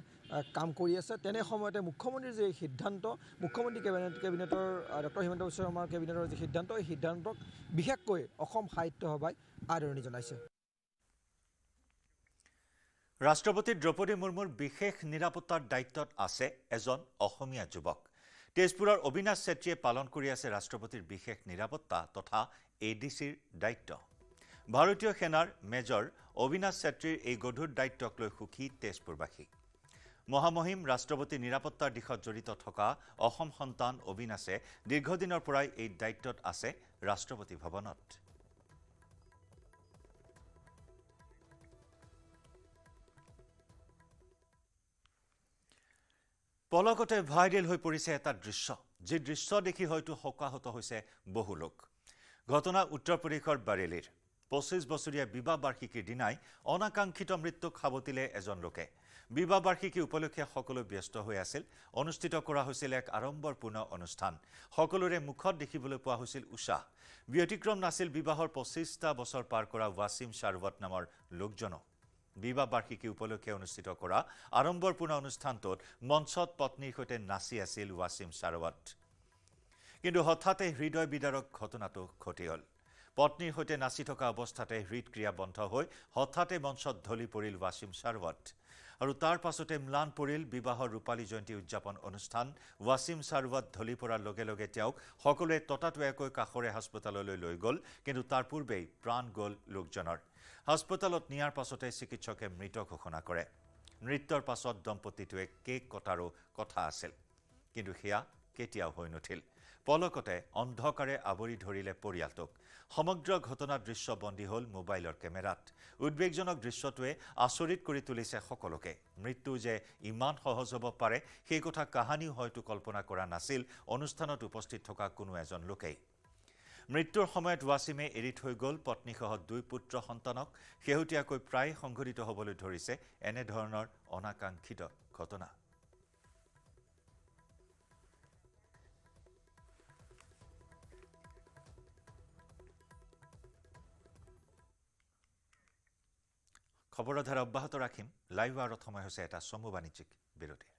কাম কৰি আছে তেনে সময়তে মুখ্যমন্ত্ৰীৰ যি সিদ্ধান্ত মুখ্যমন্ত্ৰী কেবিনেটৰ ডক্টৰ হিমন্ত বিশ্ব শৰ্মাৰ কেবিনেটৰ যি সিদ্ধান্ত এই সিদ্ধান্তক বিশেষকৈ অসম সাহিত্য সভাই আদৰণি জনাইছে ৰাষ্ট্ৰপতি দ্ৰৌপদী মুৰ্মুৰ বিশেষ নিৰাপত্তাৰ দায়িত্বত আছে এজন অসমীয়া যুৱক তেজপুৰৰ অবিনাশ ছেত্ৰীয়ে পালন কৰি আছে ৰাষ্ট্ৰপতিৰ বিশেষ নিৰাপত্তা তথা এডিচিৰ দায়িত্ব ভাৰতীয় সেনাৰ মেজৰ অবিনাশ ছেত্ৰীৰ এই গধুৰ দায়িত্বক লৈ সুখী তেজপুৰবাসী মহামহিম ৰাষ্ট্ৰপতি নিৰাপত্তাৰ দিশত জড়িত থকা অসম সন্তান অবিনাশে দীৰ্ঘদিনৰ পৰাই এই দায়িত্বত আছে ৰাষ্ট্ৰপতি ভৱনত পলকতে ভাইৰেল হৈ পৰিছে এটা দৃশ্য যি দৃশ্য দেখি হয়তো শোকাহত হৈছে বহু লোক ঘটনা উত্তৰ প্ৰদেশৰ বাৰেলিৰ 25 বছৰীয়া বিবাহ বাৰ্ষিকীৰ দিনাই অনাকাংক্ষিত মৃত্যুক সাৱটিলে এজন লোকে বিবাহ বাৰ্ষিকী উপলক্ষে সকলো ব্যস্ত হৈ আছিল অনুষ্ঠিত কৰা হৈছিল এক আড়ম্বৰপূৰ্ণ অনুষ্ঠান সকলোৰে মুখত দেখিবলৈ পোৱা হৈছিল উৎসাহ ব্যতিক্ৰম নাছিল বিবাহৰ 25টা বছৰ পাৰ কৰা ৱাছিম শাৰৱত নামৰ লোকজনো বিবাহ বাৰ্ষিকী উপলক্ষে অনুষ্ঠিত কৰা আড়ম্বৰপূৰ্ণ অনুষ্ঠানটোত মঞ্চত পত্নীৰ সৈতে নাচি আছিল ৱাছিম শাৰৱত কিন্তু হঠাতে হৃদয় বিদাৰক ঘটনাটো ঘটি হ'ল পত্নীৰ সৈতে নাচি থকা অৱস্থাতে হৃদক্ৰিয়া বন্ধ হৈ হঠাতে মঞ্চত ঢলি পৰিল ৱাছিম শাৰৱত আৰু তাৰ পাছতে ম্লান পৰিল বিবাহৰ ৰূপালী জয়ন্তী উদযাপন অনুষ্ঠান ৱাছিম শাৰৱত ঢলি পৰাৰ লগে লগে তেওঁক সকলোৱে ততাতৈয়াকৈ কাষৰে হাস্পতাললৈ লৈ গ'ল কিন্তু তাৰ পূৰ্বেই প্ৰাণ গ'ল লোকজনৰ হাস্পতালত নিয়াৰ পাছতে চিকিৎসকে মৃত ঘোষণা কৰে মৃত্যুৰ পাছত দম্পতিটোৱে কেক কটাৰো কথা আছিল কিন্তু সেয়া কেতিয়াও হৈ নুঠিল পলকতে অন্ধকাৰে আৱৰি ধৰিলে পৰিয়ালটোক সমগ্ৰ ঘটনাৰ দৃশ্য বন্দী হ'ল মোবাইলৰ কেমেৰাত উদ্বেগজনক দৃশ্যটোৱে আচৰিত কৰি তুলিছে সকলোকে মৃত্যু যে ইমান সহজ হ'ব পাৰে সেই কথা কাহানিও হয়তো কল্পনা কৰা নাছিল অনুষ্ঠানত উপস্থিত থকা কোনো এজন লোকেই মৃত্যুৰ সময়ত ৱাছিমে এৰি থৈ গ'ল পত্নীসহ 2 পুত্ৰ সন্তানক শেহতীয়াকৈ প্ৰায় সংঘটিত হ'বলৈ ধৰিছে এনে ধৰণৰ অনাকাংক্ষিত ঘটনা খবৰৰ ধাৰা অব্যাহত ৰাখিম লাইভ আৱাৰত সময় হৈছে এটা চমু বাণিজ্যিক বিৰতি